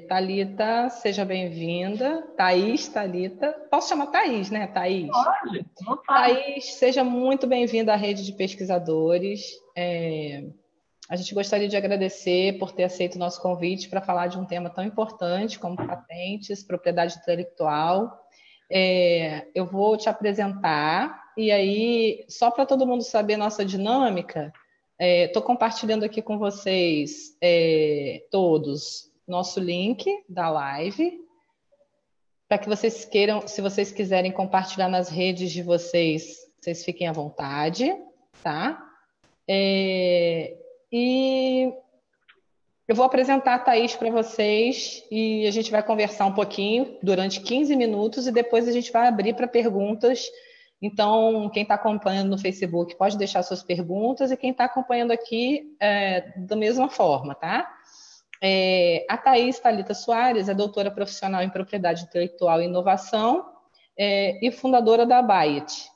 Thalita, seja bem-vinda. Thaís, Thalita. Posso chamar Thaís, né, Thaís? Pode, não faz. Thaís, seja muito bem-vinda à rede de pesquisadores. A gente gostaria de agradecer por ter aceito o nosso convite para falar de um tema tão importante como patentes, propriedade intelectual. Eu vou te apresentar, e aí, só para todo mundo saber nossa dinâmica, estou compartilhando aqui com vocês todos nosso link da live, para que vocês queiram, se vocês quiserem compartilhar nas redes de vocês, vocês fiquem à vontade, tá? E eu vou apresentar a Thaís para vocês e a gente vai conversar um pouquinho durante 15 minutos e depois a gente vai abrir para perguntas. Então, quem está acompanhando no Facebook pode deixar suas perguntas e quem está acompanhando aqui da mesma forma, tá? A Thaís Thalita Soares é doutora profissional em propriedade intelectual e inovação e fundadora da Byte.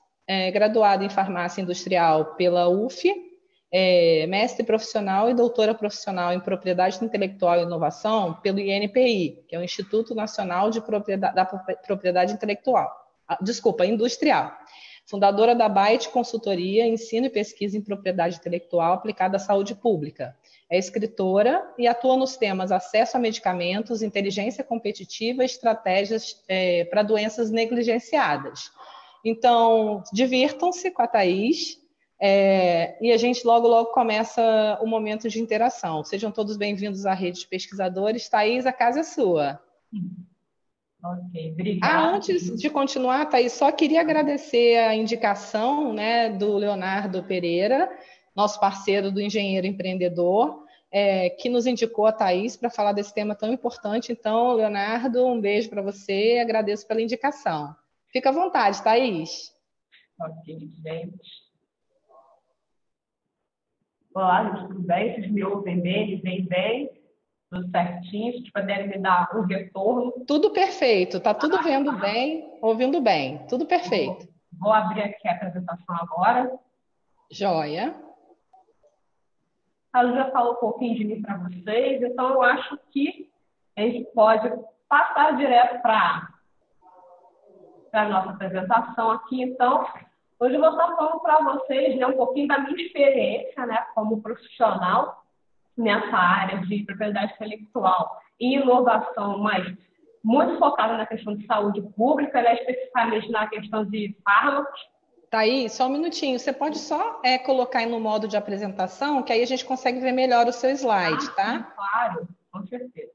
Graduada em farmácia industrial pela UF, mestre profissional e doutora profissional em propriedade intelectual e inovação pelo INPI, que é o Instituto Nacional de Propriedade Intelectual, Industrial. Fundadora da Byte Consultoria, Ensino e Pesquisa em Propriedade Intelectual aplicada à saúde pública. É escritora e atua nos temas acesso a medicamentos, inteligência competitiva e estratégias para doenças negligenciadas. Então, divirtam-se com a Thaís e a gente logo começa o momento de interação. Sejam todos bem-vindos à rede de pesquisadores. Thaís, a casa é sua. Ok, obrigada. Antes de continuar, Thaís, só queria agradecer a indicação, né, do Leonardo Pereira, nosso parceiro do Engenheiro Empreendedor, que nos indicou a Thaís para falar desse tema tão importante. Então, Leonardo, um beijo para você e agradeço pela indicação. Fica à vontade, Thaís. Ok, gente. Olá, gente, tudo bem? Vocês me ouvem bem? Me veem bem? Tudo certinho? Vocês puderem me dar um retorno? Tudo perfeito, tá tudo vendo bem, ouvindo bem, tudo perfeito. Vou abrir aqui a apresentação agora. Joia. Ela já falou um pouquinho de mim para vocês, então eu acho que a gente pode passar direto para a nossa apresentação aqui. Então, hoje eu vou estar falando para vocês, né, um pouquinho da minha experiência, né, como profissional nessa área de propriedade intelectual e inovação, mas muito focada na questão de saúde pública, né, especificamente na questão de fármacos. Thaís, só um minutinho. Você pode só colocar aí no modo de apresentação, que aí a gente consegue ver melhor o seu slide, tá? Sim, claro, com certeza.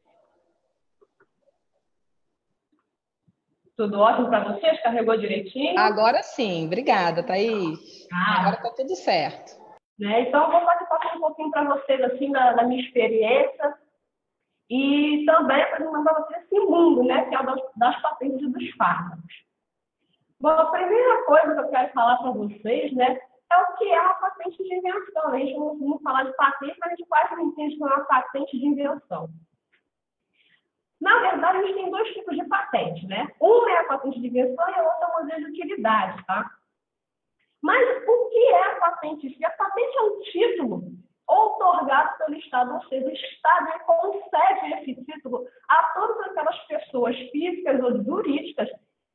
Tudo ótimo para vocês? Carregou direitinho? Agora sim. Obrigada, Thaís. Agora está tudo certo. Né? Então, eu vou passar um pouquinho para vocês assim, da minha experiência e também apresentar para vocês esse mundo, né, que é o das patentes e dos fármacos. Bom, a primeira coisa que eu quero falar para vocês, né, é o que é uma patente de invenção. A gente não fala de patente, mas a gente quase não entende que é uma patente de invenção. Na verdade, a gente tem dois tipos de patente, né? Uma é a patente de invenção e a outra é o modelo de utilidade, tá? Mas o que é a patente? A patente é um título outorgado pelo Estado, ou seja, o Estado concede esse título a todas aquelas pessoas físicas ou jurídicas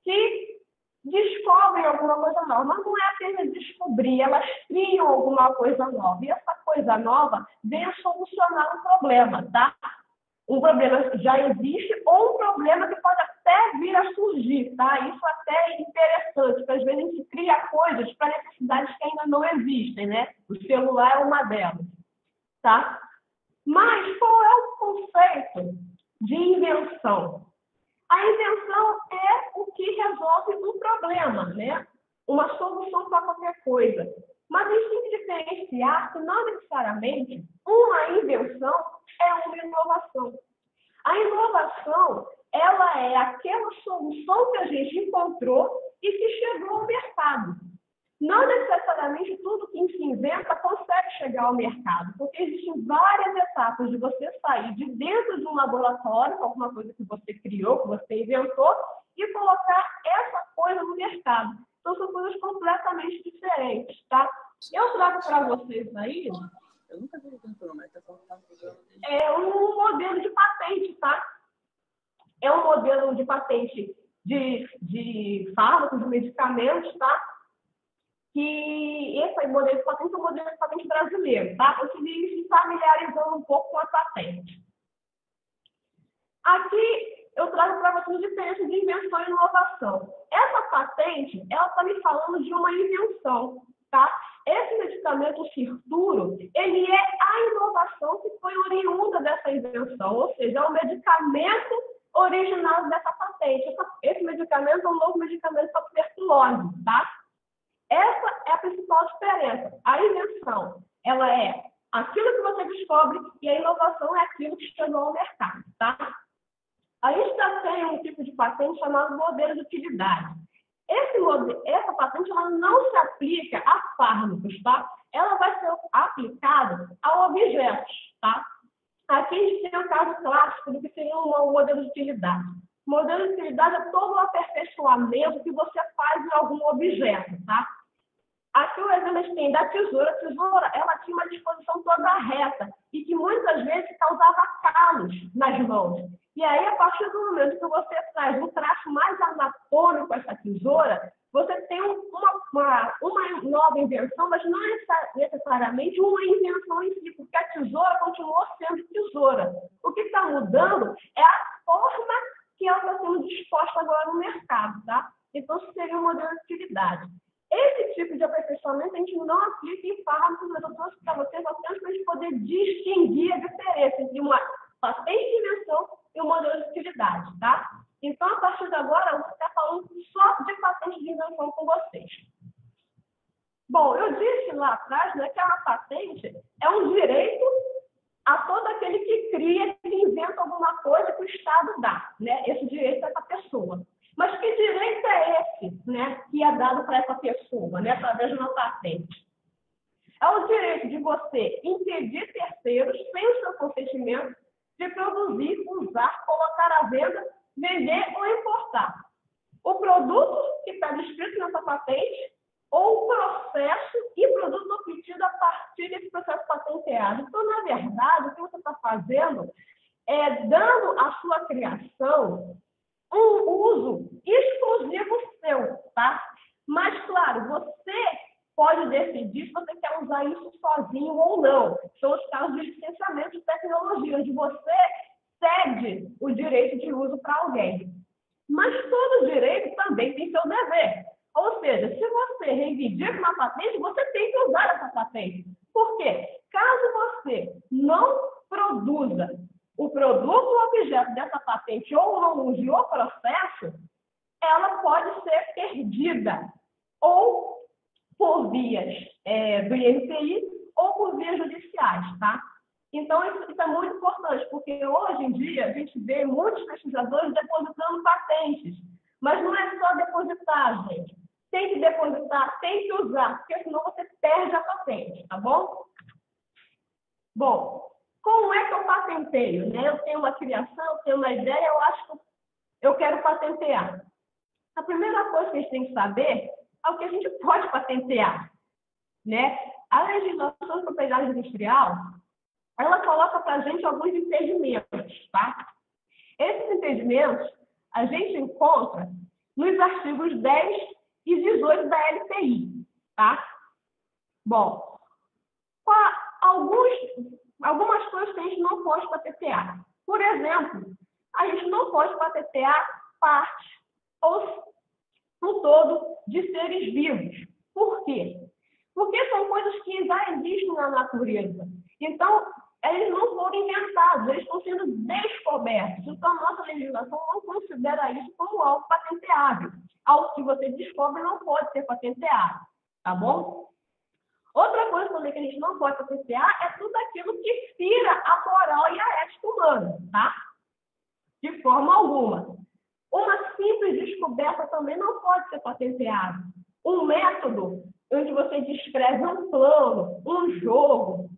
que descobrem alguma coisa nova. Mas não é apenas descobrir, elas criam alguma coisa nova. E essa coisa nova vem a solucionar um problema, tá? Um problema que já existe ou um problema que pode até vir a surgir, tá? Isso até é interessante, porque às vezes a gente cria coisas para necessidades que ainda não existem, né? O celular é uma delas, tá? Mas qual é o conceito de invenção? A invenção é o que resolve um problema, né? Uma solução para qualquer coisa. Mas a gente tem que diferenciar que não necessariamente uma invenção é uma inovação. A inovação, ela é aquela solução que a gente encontrou e que chegou ao mercado. Não necessariamente tudo que se inventa consegue chegar ao mercado, porque existem várias etapas de você sair de dentro de um laboratório, alguma coisa que você criou, que você inventou, e colocar essa coisa no mercado. Então, são coisas completamente diferentes, tá? Eu trago para vocês aí... é um modelo de patente, tá? É um modelo de patente de fármacos, de medicamentos, tá? Que esse modelo de patente é um modelo de patente brasileiro, tá? Eu queria ir se familiarizando um pouco com a patente. Aqui eu trago para vocês a diferença de invenção e inovação. Essa patente, ela está me falando de uma invenção, tá? Esse medicamento Cirturo, ele é a inovação que foi oriunda dessa invenção, ou seja, é um medicamento original dessa patente. Esse medicamento é um novo medicamento para tuberculose, tá? Essa é a principal diferença. A invenção, ela é aquilo que você descobre e a inovação é aquilo que chegou ao mercado, tá? A gente já tem um tipo de patente chamado modelo de utilidade. Essa patente ela não se aplica a fármacos, tá? Ela vai ser aplicada a objetos, tá? Aqui a gente tem o caso clássico do que seria um modelo de utilidade. O modelo de utilidade é todo o aperfeiçoamento que você faz em algum objeto, tá? Aqui o exemplo a gente tem da tesoura. A tesoura, ela tinha uma disposição toda reta e que muitas vezes causava calos nas mãos. E aí, a partir do momento que você traz um traço mais anatômico com essa tesoura, você tem uma nova invenção, mas não é necessariamente uma invenção em si, porque a tesoura continuou sendo tesoura. O que está mudando é a forma que ela está sendo disposta agora no mercado, tá? Então, isso seria um modelo de utilidade. Esse tipo de aperfeiçoamento a gente não aplica em fármacos, mas eu trouxe para vocês apenas para a gente poder distinguir a diferença entre uma patente de invenção e um modelo de utilidade, tá? Então, a partir de agora, eu vou estar falando só de patente de invenção com vocês. Bom, eu disse lá atrás, né, que uma patente é um direito a todo aquele que cria, que inventa alguma coisa que o Estado dá, né? Esse direito é essa pessoa. Mas que direito é esse, né, que é dado para essa pessoa, né, através de uma patente? É o direito de você impedir terceiros, sem o seu consentimento, de produzir, usar, colocar à venda, vender ou importar o produto que está descrito nessa patente ou o processo e produto obtido a partir desse processo patenteado. Então, na verdade, o que você está fazendo é dando à sua criação um uso exclusivo seu, tá? Mas, claro, você pode decidir se você quer usar isso sozinho ou não. São os casos de licenciamento de tecnologia, onde você cede o direito de uso para alguém. Mas todo direito também tem seu dever. Ou seja, se você reivindica uma patente, você tem que usar essa patente. Por quê? Caso você não produza o produto ou objeto dessa patente ou não use o processo, ela pode ser perdida ou por vias do INPI ou por vias judiciais, tá? Então, isso é muito importante, porque hoje em dia a gente vê muitos pesquisadores depositando patentes, mas não é só depositar, gente. Tem que depositar, tem que usar, porque senão você perde a patente, tá bom? Bom, como é que eu patenteio, né? Eu tenho uma criação, eu tenho uma ideia, eu acho que eu quero patentear. A primeira coisa que a gente tem que saber é o que a gente pode patentear, né? A legislação de propriedade industrial, ela coloca para a gente alguns impedimentos, tá? Esses impedimentos a gente encontra nos artigos 10 e 18 da LPI, tá? Bom, algumas coisas que a gente não pode patentear. Por exemplo, a gente não pode patentear parte ou no todo de seres vivos. Por quê? Porque são coisas que já existem na natureza. Então, eles não foram inventados, eles estão sendo descobertos. Então, a nossa legislação não considera isso como algo patenteável. Algo que você descobre não pode ser patenteado, tá bom? Outra coisa também que a gente não pode patentear é tudo aquilo que fira a moral e a ética humana, tá? De forma alguma. Uma simples descoberta também não pode ser patenteada. Um método onde você descreve um plano, um jogo,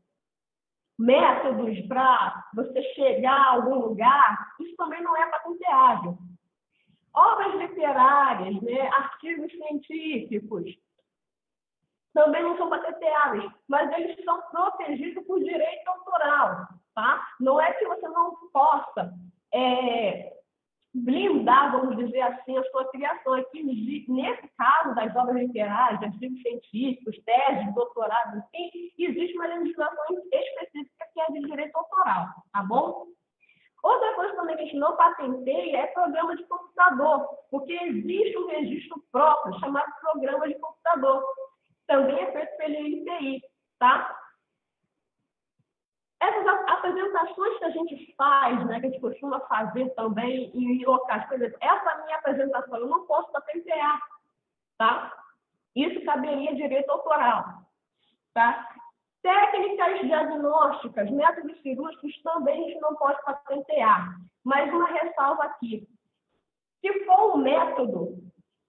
métodos para você chegar a algum lugar, isso também não é patenteável. Obras literárias, né, artigos científicos, também não são patenteáveis, mas eles são protegidos por direito autoral, tá? Não é que você não possa blindar, vamos dizer assim, a sua criação. Aqui, nesse caso das obras literárias, artigos científicos, teses, doutorado, enfim, existe uma legislação específica que é de direito autoral, tá bom? Outra coisa também que a gente não patenteia é programa de computador, porque existe um registro próprio chamado programa de computador. Também é feito pelo INPI, tá? Essas apresentações que a gente faz, né, que a gente costuma fazer também em locais, por exemplo, essa minha apresentação eu não posso patentear, tá? Isso caberia direito autoral, tá? Técnicas diagnósticas, métodos cirúrgicos também a gente não pode patentear. Mas uma ressalva aqui. Se for um método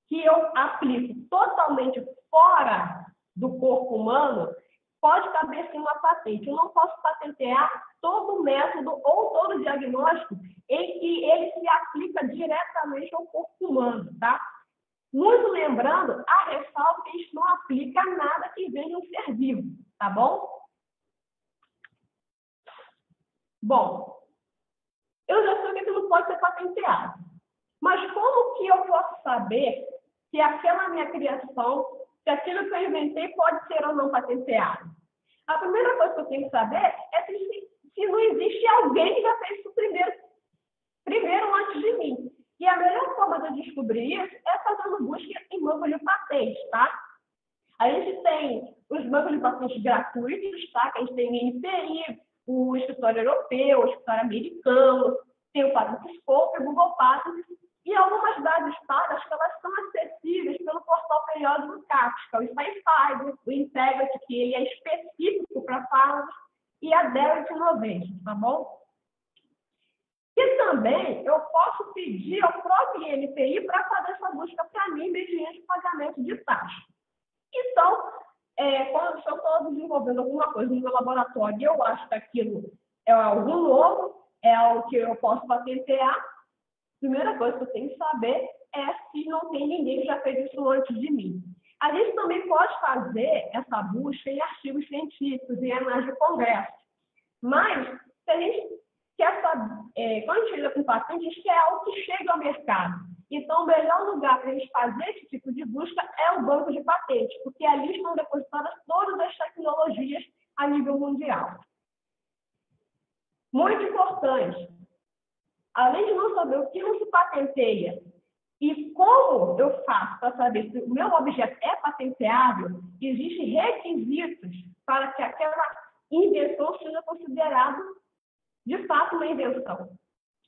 que eu aplico totalmente fora do corpo humano, pode caber sim uma patente. Eu não posso patentear todo método ou todo diagnóstico em que ele se aplica diretamente ao corpo humano, tá? Muito lembrando, a ressalva que a gente não aplica nada que venha de um ser vivo, tá bom? Bom, eu já sei que aquilo pode ser patenteado. Mas como que eu posso saber que aquela minha criação, se aquilo que eu inventei pode ser ou não patenteado? A primeira coisa que eu tenho que saber é se não existe alguém que já fez isso primeiro antes de mim. E a melhor forma de eu descobrir isso é fazendo busca em bancos de patentes, tá? A gente tem os bancos de patentes gratuitos, tá? Que a gente tem o INPI, o Escritório Europeu, o Escritório Americano, tem o PatentScope, o Google Patents, e algumas dados pagas que elas são acessíveis pelo portal periódico do CAPES, que é o SciFi, o Integrity, que ele é específico para farmacos, e a Derwent Innovation, tá bom? E também eu posso pedir ao próprio INPI para fazer essa busca para mim mediante pagamento de taxa. Então, quando eu estou desenvolvendo alguma coisa no meu laboratório e eu acho que aquilo é algo novo, é algo que eu posso patentear, a primeira coisa que eu tenho que saber é se não tem ninguém que já fez isso antes de mim. A gente também pode fazer essa busca em artigos científicos, em análises de congresso. Mas, se a gente quer saber, quando a gente lida com patente, a gente quer algo que chegue ao mercado. Então, o melhor lugar para a gente fazer esse tipo de busca é o banco de patentes, porque ali estão depositadas todas as tecnologias a nível mundial. Muito importante, além de não saber o que não se patenteia e como eu faço para saber se o meu objeto é patenteável, existem requisitos para que aquela invenção seja considerada, de fato, uma invenção.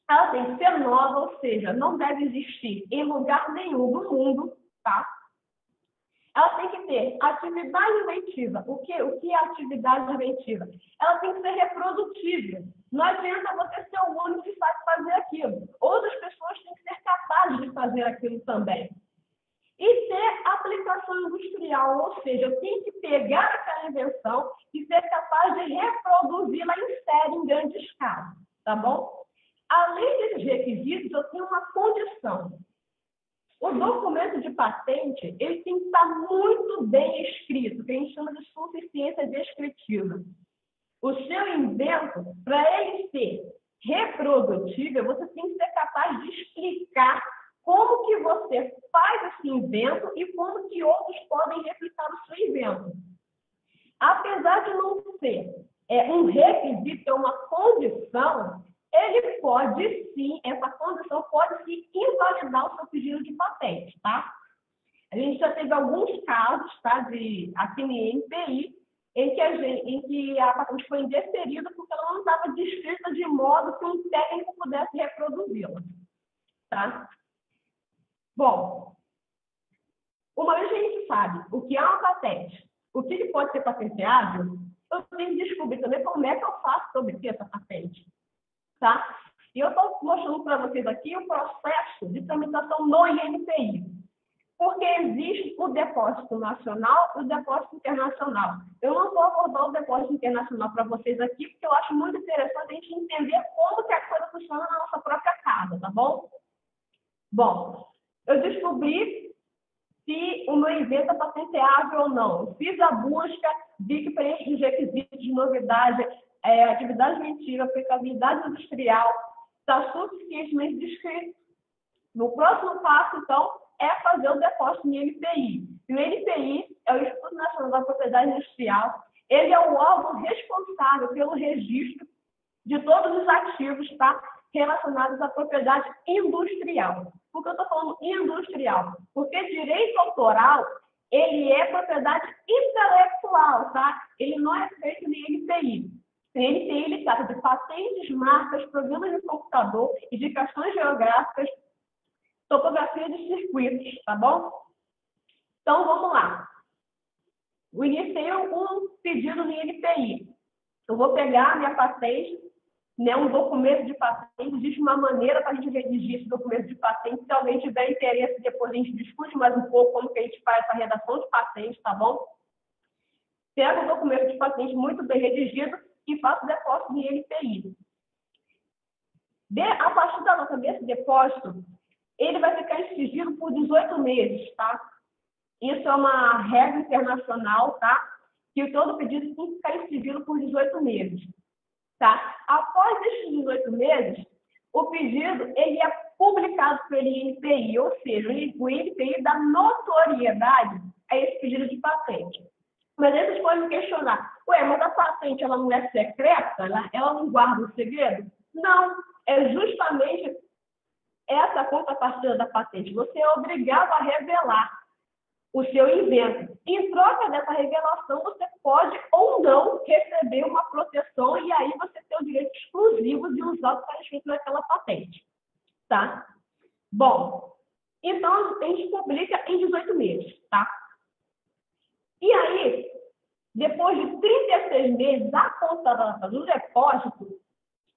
Ela tem que ser nova, ou seja, não deve existir em lugar nenhum do mundo, tá? Ela tem que ter atividade inventiva. O que é atividade inventiva? Ela tem que ser reprodutível. Não adianta você ser o único que sabe fazer aquilo. Outras pessoas têm que ser capazes de fazer aquilo também. E ter aplicação industrial, ou seja, eu tenho que pegar aquela invenção e ser capaz de reproduzi-la em série, em grande escala, tá bom? Além desses requisitos, eu tenho uma condição. O documento de patente, ele tem que estar muito bem escrito, que a gente chama de suficiência descritiva. O seu invento, para ele ser reprodutível, você tem que ser capaz de explicar como que você faz esse invento e como que outros podem replicar o seu invento. Apesar de não ser um requisito, é uma condição, ele pode sim, essa condição pode sim invalidar o seu pedido de patente, tá? A gente já teve alguns casos, tá, aqui no INPI, em que a patente foi indeferida porque ela não estava descrita de modo que um técnico pudesse reproduzi-la, tá? Bom, uma vez que a gente sabe o que é uma patente, o que pode ser patenteável, eu tenho que descobrir também como é que eu faço para obter essa patente. Tá? E eu estou mostrando para vocês aqui o processo de tramitação no INPI. Porque existe o depósito nacional e o depósito internacional. Eu não vou abordar o depósito internacional para vocês aqui, porque eu acho muito interessante a gente entender como que a coisa funciona na nossa própria casa, tá bom? Bom, eu descobri se o meu invento é patenteável ou não. Eu fiz a busca, vi que preenche os requisitos de novidade, atividade científica, aplicabilidade industrial, está suficientemente descrito. No próximo passo, então, é fazer o depósito no INPI. E o INPI é o Instituto Nacional da Propriedade Industrial. Ele é o órgão responsável pelo registro de todos os ativos, tá, relacionados à propriedade industrial. Por que eu estou falando industrial? Porque direito autoral, ele é propriedade intelectual, tá? Ele não é feito no INPI. O INPI, ele trata de patentes, marcas, programas de computador, indicações geográficas, topografia de circuitos, tá bom? Então, vamos lá. Eu iniciei um pedido no INPI. Eu vou pegar a minha patente, né, um documento de patente, existe uma maneira para a gente redigir esse documento de patente. Se alguém tiver interesse, depois a gente discute mais um pouco como que a gente faz essa redação de patente, tá bom? Pego o documento de patente muito bem redigido e faço o depósito no INPI. A partir da nota desse depósito, ele vai ficar em sigilo por 18 meses, tá? Isso é uma regra internacional, tá? Que todo pedido tem que ficar em sigilo por 18 meses, tá? Após esses 18 meses, o pedido ele é publicado pelo INPI, ou seja, o INPI dá notoriedade a esse pedido de patente. Mas aí vocês podem me questionar, mas a patente ela não é secreta? Ela não guarda o segredo? Não, é justamente essa contrapartida da patente. Você é obrigado a revelar o seu invento. Em troca dessa revelação, você pode ou não receber uma proteção e aí você tem o direito exclusivo de usar o que está escrito naquela patente. Tá? Bom, então a gente publica em 18 meses, tá? E aí, depois de 36 meses, a conta da data do depósito,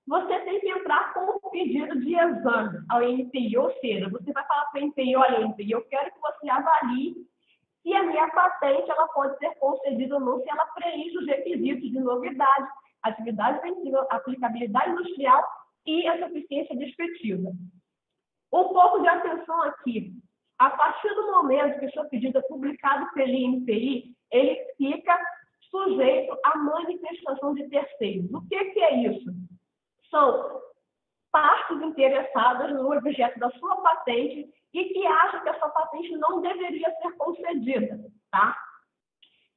você tem que entrar com o pedido de exame ao INPI, ou seja, você vai falar para o INPI, olha, INPI, eu quero que você avalie se a minha patente ela pode ser concedida ou não, se ela preenche os requisitos de novidade, atividade científica, aplicabilidade industrial e a suficiência descritiva. Um pouco de atenção aqui. A partir do momento que o seu pedido é publicado pelo INPI, ele fica sujeito à manifestação de terceiros. O que é isso? São partes interessadas no objeto da sua patente e que acham que essa patente não deveria ser concedida, tá?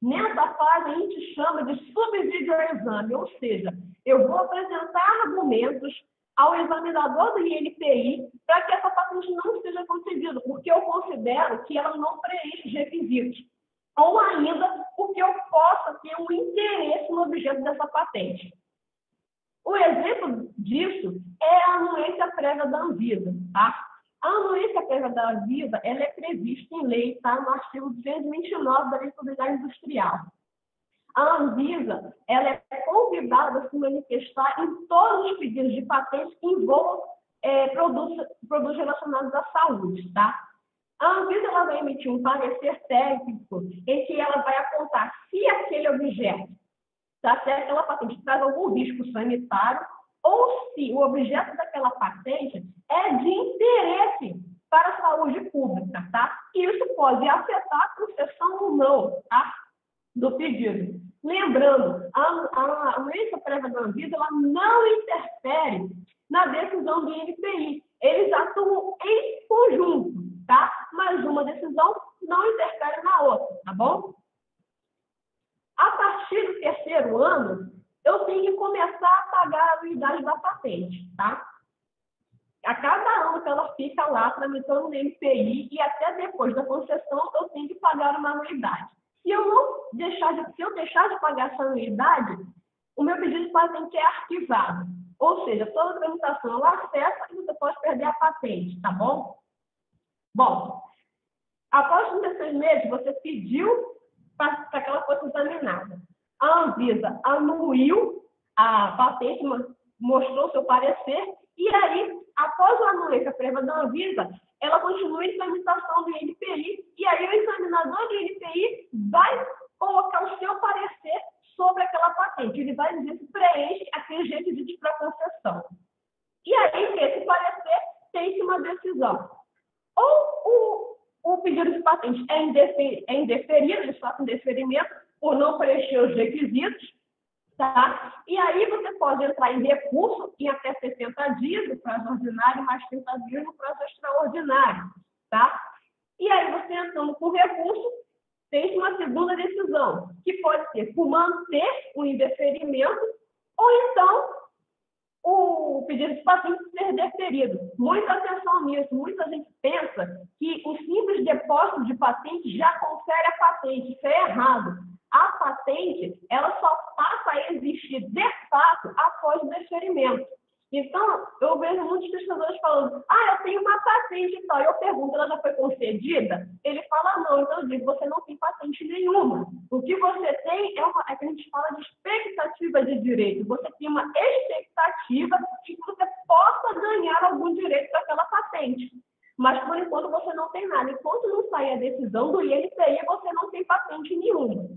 Nessa fase, a gente chama de subsídio ao exame, ou seja, eu vou apresentar argumentos ao examinador do INPI para que essa patente não seja concedida, porque eu considero que ela não preenche os requisitos, ou ainda porque eu possa ter um interesse no objeto dessa patente. O exemplo disso é a anuência prévia da Anvisa, tá? A anuência prévia da Anvisa, ela é prevista em lei, tá? No artigo 229 da Lei de Propriedade Industrial. A Anvisa, ela é convidada a se manifestar em todos os pedidos de patentes que envolvam produtos relacionados à saúde, tá? A Anvisa, ela vai emitir um parecer técnico em que ela vai apontar se aquele objeto, tá, se aquela patente traz algum risco sanitário ou se o objeto daquela patente é de interesse para a saúde pública, tá? E isso pode afetar a concessão ou não, tá, do pedido. Lembrando, a anuência prévia da Anvisa, ela não interfere na decisão do INPI. Eles atuam em conjunto, tá? Mas uma decisão não interfere na outra, tá bom? A partir do terceiro ano, eu tenho que começar a pagar a anuidade da patente, tá? A cada ano que ela fica lá tramitando no INPI e até depois da concessão, eu tenho que pagar uma anuidade. Se eu deixar de pagar essa anuidade, o meu pedido de patente é arquivado. Ou seja, toda a tramitação ela acessa e você pode perder a patente, tá bom? Bom, após 36 meses, você pediu para que ela fosse examinada. A Anvisa anuiu a patente, mostrou seu parecer, e aí, após a anuência prévia da Anvisa, ela continua em tramitação do INPI, e aí o examinador do INPI vai colocar o seu parecer sobre aquela patente. Ele vai dizer se preenche aqueles requisitos para concessão. E aí, esse parecer tem uma decisão. Ou o pedido de patente é indeferido, ele sofre indeferimento por não preencher os requisitos, tá? E aí você pode entrar em recurso em até 60 dias no prazo ordinário, mais 30 dias no prazo extraordinário, tá? E aí você entrando com recurso, tem uma segunda decisão, que pode ser por manter o indeferimento ou então o pedido de patente ser deferido. Muita atenção nisso. Muita gente pensa que o simples depósito de patente já confere a patente. Isso é errado. A patente, ela só passa a existir de fato após o deferimento. Então, eu vejo muitos pesquisadores falando, eu tenho uma patente e tal. Eu pergunto, ela já foi concedida? Ele fala, não. Então, eu digo, você não tem patente nenhuma. O que você tem é que a gente fala de expectativa de direito. Você tem uma expectativa de que você possa ganhar algum direito daquela patente. Mas, por enquanto, você não tem nada. Enquanto não sair a decisão do INPI, você não tem patente nenhuma.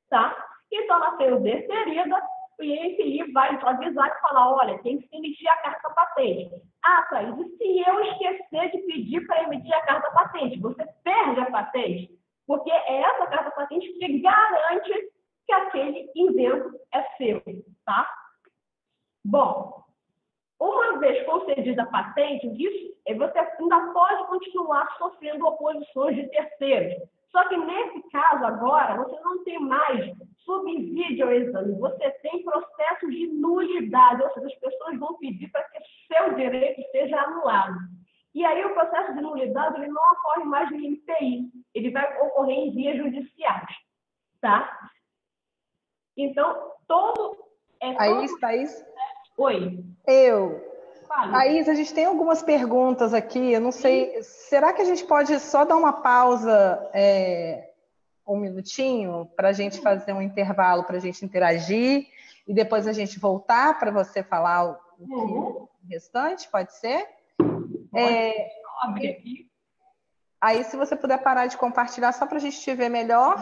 Tá? Então, ela sendo deferida, o INPI vai avisar e falar, olha, tem que emitir a carta patente. Thaís, e se eu esquecer de pedir para emitir a carta patente? Você perde a patente, porque é essa carta patente que garante que aquele invento é seu, tá? Bom, uma vez concedida a patente, você ainda pode continuar sofrendo oposições de terceiros. Só que nesse caso agora, você não tem mais subsídio ao exame, você tem processos de nulidade, ou seja, as pessoas vão pedir para que seu direito seja anulado. E aí o processo de nulidade ele não ocorre mais no INPI, ele vai ocorrer em vias judiciais, tá? Então, Thaís? Oi. Thaís, a gente tem algumas perguntas aqui, eu não sei, será que a gente pode só dar uma pausa um minutinho para a gente fazer um intervalo para a gente interagir e depois a gente voltar para você falar o restante, pode ser? Aí, se você puder parar de compartilhar só para a gente te ver melhor.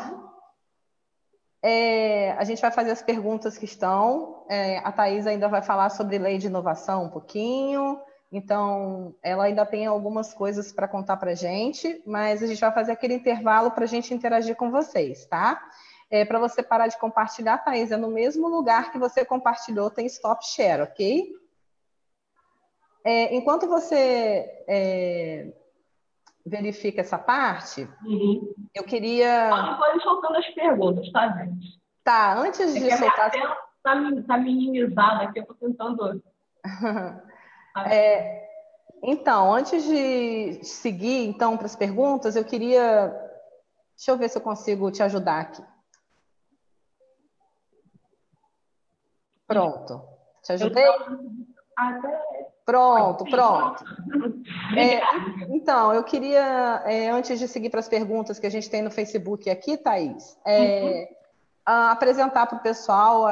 A gente vai fazer as perguntas que estão. A Thaís ainda vai falar sobre lei de inovação um pouquinho. Então, ela ainda tem algumas coisas para contar para a gente, mas a gente vai fazer aquele intervalo para a gente interagir com vocês, tá? Para você parar de compartilhar, Thaís, no mesmo lugar que você compartilhou, tem stop share, ok? Enquanto você verifica essa parte, eu queria... Pode soltando as perguntas, tá, gente? Tá, antes de soltar... A tela tá minimizada aqui, eu tô tentando... Então, antes de seguir então para as perguntas, eu queria... Deixa eu ver se eu consigo te ajudar aqui. Pronto. Te ajudei? Pronto. Então, eu queria, antes de seguir para as perguntas que a gente tem no Facebook aqui, Thaís, apresentar para o pessoal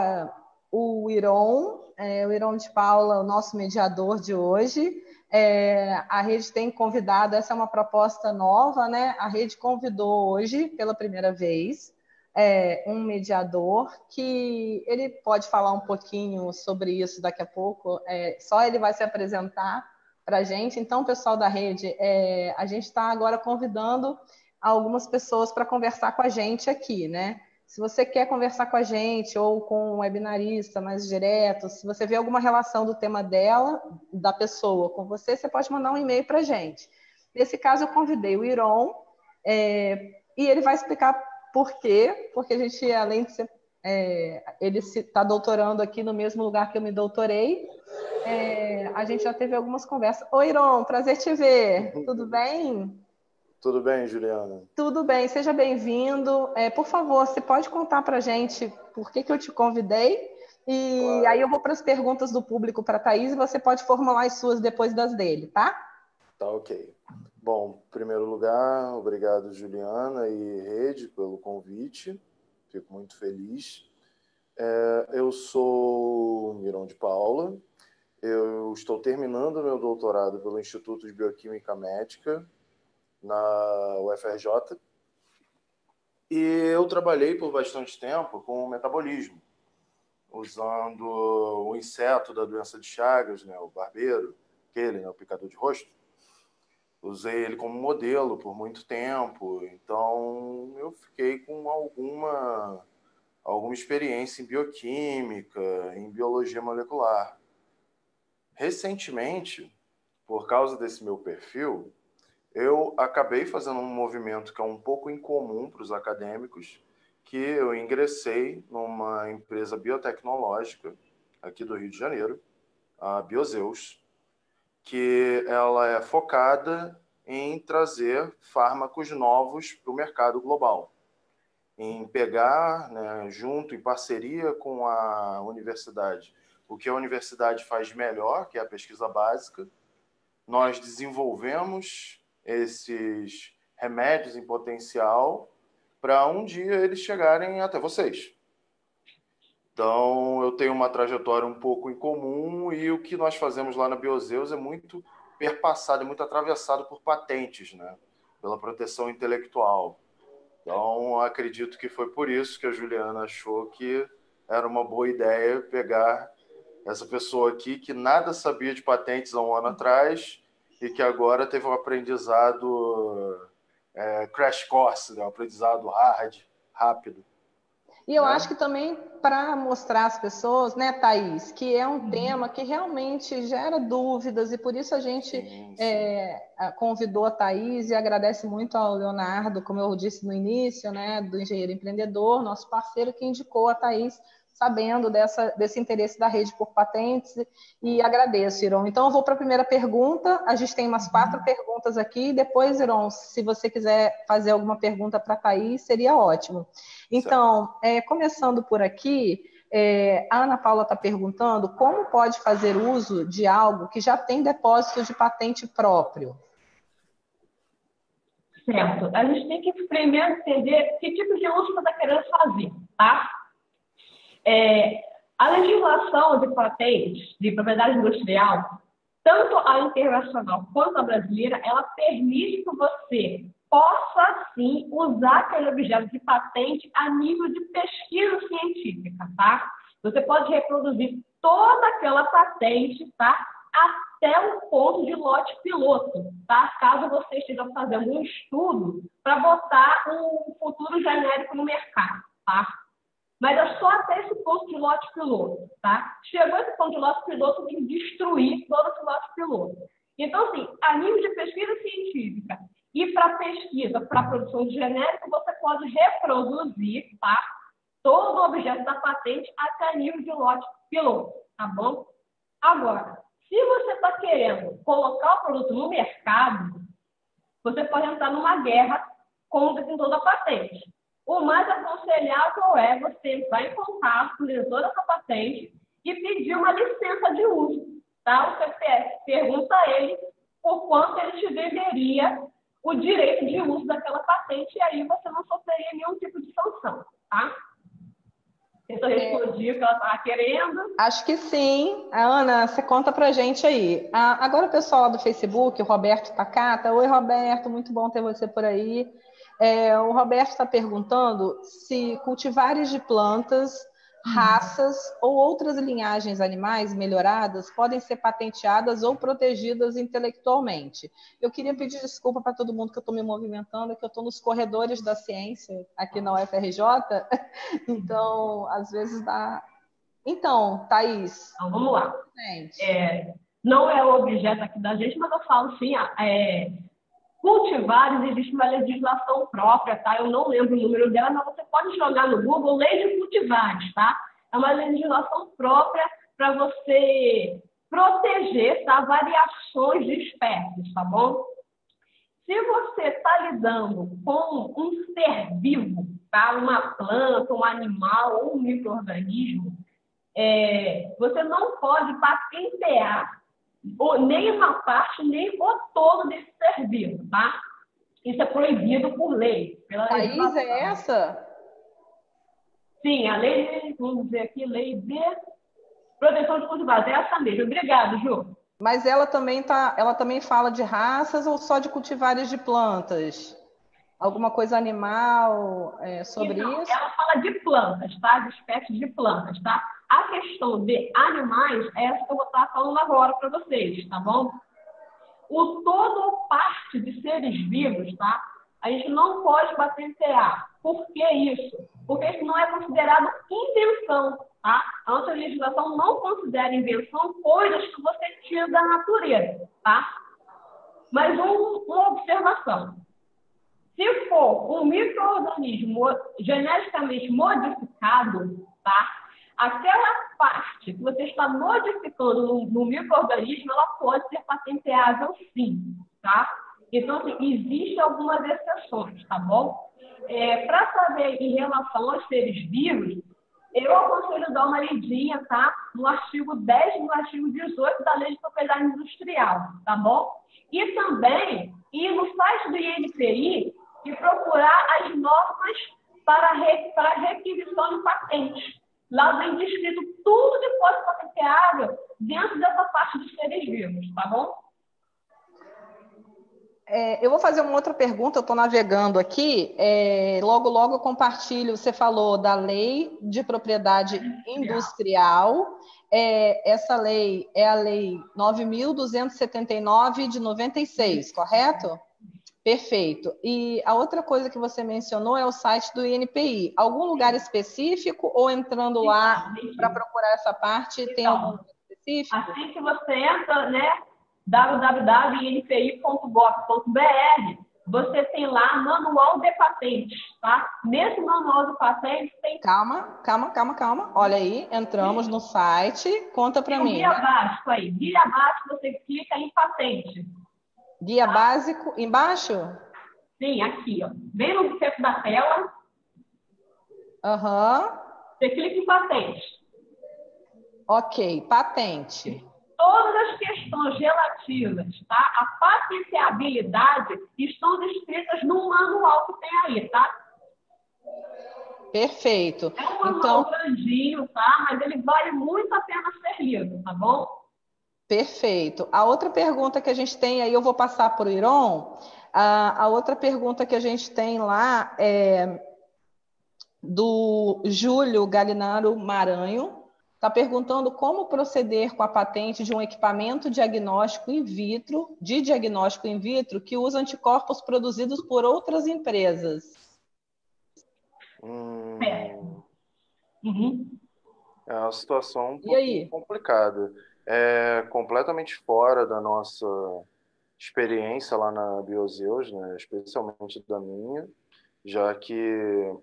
o Iron de Paula, o nosso mediador de hoje. A rede tem convidado, essa é uma proposta nova, né? A rede convidou hoje, pela primeira vez, um mediador que ele pode falar um pouquinho sobre isso daqui a pouco, só ele vai se apresentar para a gente. Então, pessoal da rede, a gente está agora convidando algumas pessoas para conversar com a gente aqui, né? Se você quer conversar com a gente ou com um webinarista mais direto, se você vê alguma relação do tema dela, da pessoa com você, você pode mandar um e-mail para a gente. Nesse caso, eu convidei o Iron, e ele vai explicar por quê, porque a gente, além de ser... ele está doutorando aqui no mesmo lugar que eu me doutorei, a gente já teve algumas conversas. Oi, Iron, prazer te ver. Tudo bem? Tudo bem, Juliana? Tudo bem, seja bem-vindo. Por favor, você pode contar para a gente por que eu te convidei? E claro. Aí eu vou para as perguntas do público para a Thaís e você pode formular as suas depois das dele, tá? Tá, ok. Bom, em primeiro lugar, obrigado, Juliana e Rede, pelo convite. Fico muito feliz. Eu sou Mirão de Paula. Eu estou terminando meu doutorado pelo Instituto de Bioquímica Médica, na UFRJ, e eu trabalhei por bastante tempo com metabolismo, usando o inseto da doença de Chagas, né, o barbeiro, aquele, né, o picador de rosto. Usei ele como modelo por muito tempo, então eu fiquei com alguma experiência em bioquímica, em biologia molecular. Recentemente, por causa desse meu perfil, eu acabei fazendo um movimento que é um pouco incomum para os acadêmicos, que eu ingressei numa empresa biotecnológica aqui do Rio de Janeiro, a Biozeus, que ela é focada em trazer fármacos novos para o mercado global, em pegar, né, junto, em parceria com a universidade, o que a universidade faz de melhor, que é a pesquisa básica. Nós desenvolvemos esses remédios em potencial para um dia eles chegarem até vocês. Então, eu tenho uma trajetória um pouco incomum e o que nós fazemos lá na Biozeus é muito perpassado, é muito atravessado por patentes, né? Pela proteção intelectual. Então, acredito que foi por isso que a Juliana achou que era uma boa ideia pegar essa pessoa aqui que nada sabia de patentes há um ano atrás e que agora teve um aprendizado crash course, né? Um aprendizado rápido. E eu acho que também para mostrar às pessoas, né, Thaís, que é um tema que realmente gera dúvidas e por isso a gente sim. Convidou a Thaís e agradece muito ao Leonardo, como eu disse no início, né, do Engenheiro Empreendedor, nosso parceiro que indicou a Thaís, sabendo desse interesse da rede por patentes, e agradeço, Iron. Então, eu vou para a primeira pergunta, a gente tem umas 4 perguntas aqui, depois, Iron, se você quiser fazer alguma pergunta para a Thaís, seria ótimo. Então, começando por aqui, a Ana Paula está perguntando como pode fazer uso de algo que já tem depósito de patente próprio? Certo. A gente tem que primeiro entender que tipo de uso você está querendo fazer, tá? A legislação de patentes de propriedade industrial, tanto a internacional quanto a brasileira, ela permite que você possa, sim, usar aquele objeto de patente a nível de pesquisa científica, tá? Você pode reproduzir toda aquela patente, tá? Até o ponto de lote piloto, tá? Caso você esteja fazendo um estudo para botar um futuro genérico no mercado, tá? Mas é só até esse ponto de lote piloto, tá? Chegou esse ponto de lote piloto, tem que destruir todo esse lote piloto. Então, assim, a nível de pesquisa científica e para pesquisa, para produção de genérico, você pode reproduzir, tá? Todo o objeto da patente até nível de lote piloto, tá bom? Agora, se você está querendo colocar o produto no mercado, você pode entrar numa guerra com o detentor da patente. O mais aconselhável é você entrar em contato com o diretor dessa patente e pedir uma licença de uso, tá? O CPF pergunta a ele por quanto ele te deveria o direito de uso daquela patente e aí você não sofreria nenhum tipo de sanção, tá? Então, respondi o que ela estava querendo. Acho que sim. Ana, você conta pra gente aí. Agora o pessoal lá do Facebook, o Roberto Takata. Oi, Roberto, muito bom ter você por aí. O Roberto está perguntando se cultivares de plantas, raças ou outras linhagens animais melhoradas podem ser patenteadas ou protegidas intelectualmente. Eu queria pedir desculpa para todo mundo que eu estou me movimentando, que eu estou nos corredores da ciência aqui na UFRJ, então, às vezes dá... Então, Thaís... Então, vamos lá. Não é o objeto aqui da gente, mas eu falo sim, cultivares, existe uma legislação própria, tá? Eu não lembro o número dela, mas você pode jogar no Google Lei de Cultivares, tá? É uma legislação própria para você proteger, tá? Variações de espécies, tá bom? Se você está lidando com um ser vivo, tá? Uma planta, um animal ou um micro-organismo, você não pode patentear nem uma parte, nem o todo desse ser vivo, tá? Isso é proibido por lei. Thaís, é essa? Sim, a lei, vamos dizer aqui, lei de proteção de cultivares. É essa mesmo. Obrigado, Ju. Mas ela também fala de raças ou só de cultivares de plantas? Alguma coisa animal sobre isso? Ela fala de plantas, tá? De espécies de plantas, tá? A questão de animais é essa que eu vou estar falando agora para vocês, tá bom? O todo ou parte de seres vivos, tá? a gente não pode patentear. Por que isso? Porque isso não é considerado invenção, tá? A nossa legislação não considera invenção coisas que você tira da natureza, tá? Mas uma observação. Se for um micro-organismo geneticamente modificado, tá? Aquela parte que você está modificando no micro-organismo, ela pode ser patenteável sim, tá? Então, assim, existem algumas exceções, tá bom? Para saber em relação aos seres vivos, eu aconselho dar uma lidinha, tá? No artigo 10 e no artigo 18 da Lei de Propriedade Industrial, tá bom? E também ir no site do INPI e procurar as normas para requisição de patentes. Lá vem descrito tudo que pode ser patenteável dentro dessa parte dos seres vivos, tá bom? Eu vou fazer uma outra pergunta, eu estou navegando aqui. Logo, logo eu compartilho. Você falou da Lei de Propriedade Industrial. Essa lei é a Lei 9.279 de 96, correto? Perfeito. E a outra coisa que você mencionou é o site do INPI. Algum lugar específico ou entrando lá para procurar essa parte tem algum lugar específico? Assim que você entra, né? www.inpi.gov.br, você tem lá manual de patentes, tá? Nesse manual de patentes tem... Calma. Olha aí, entramos no site, conta para mim. Guia básico aí. Guia básico, você clica em patente. Guia básico, embaixo? Sim, aqui, ó. Bem no centro da tela. Você clica em patente. Ok, patente. Todas as questões relativas, tá? A patenteabilidade estão descritas no manual que tem aí, tá? Perfeito. É um manual grandinho, tá? Mas ele vale muito a pena ser lido, tá bom? Perfeito. A outra pergunta que a gente tem aí, eu vou passar para o Iron. A outra pergunta que a gente tem lá é do Júlio Galinaro Maranho. Está perguntando como proceder com a patente de um equipamento diagnóstico in vitro, que usa anticorpos produzidos por outras empresas. É uma situação um pouco complicada. É completamente fora da nossa experiência lá na Biozeus, né? Especialmente da minha, já que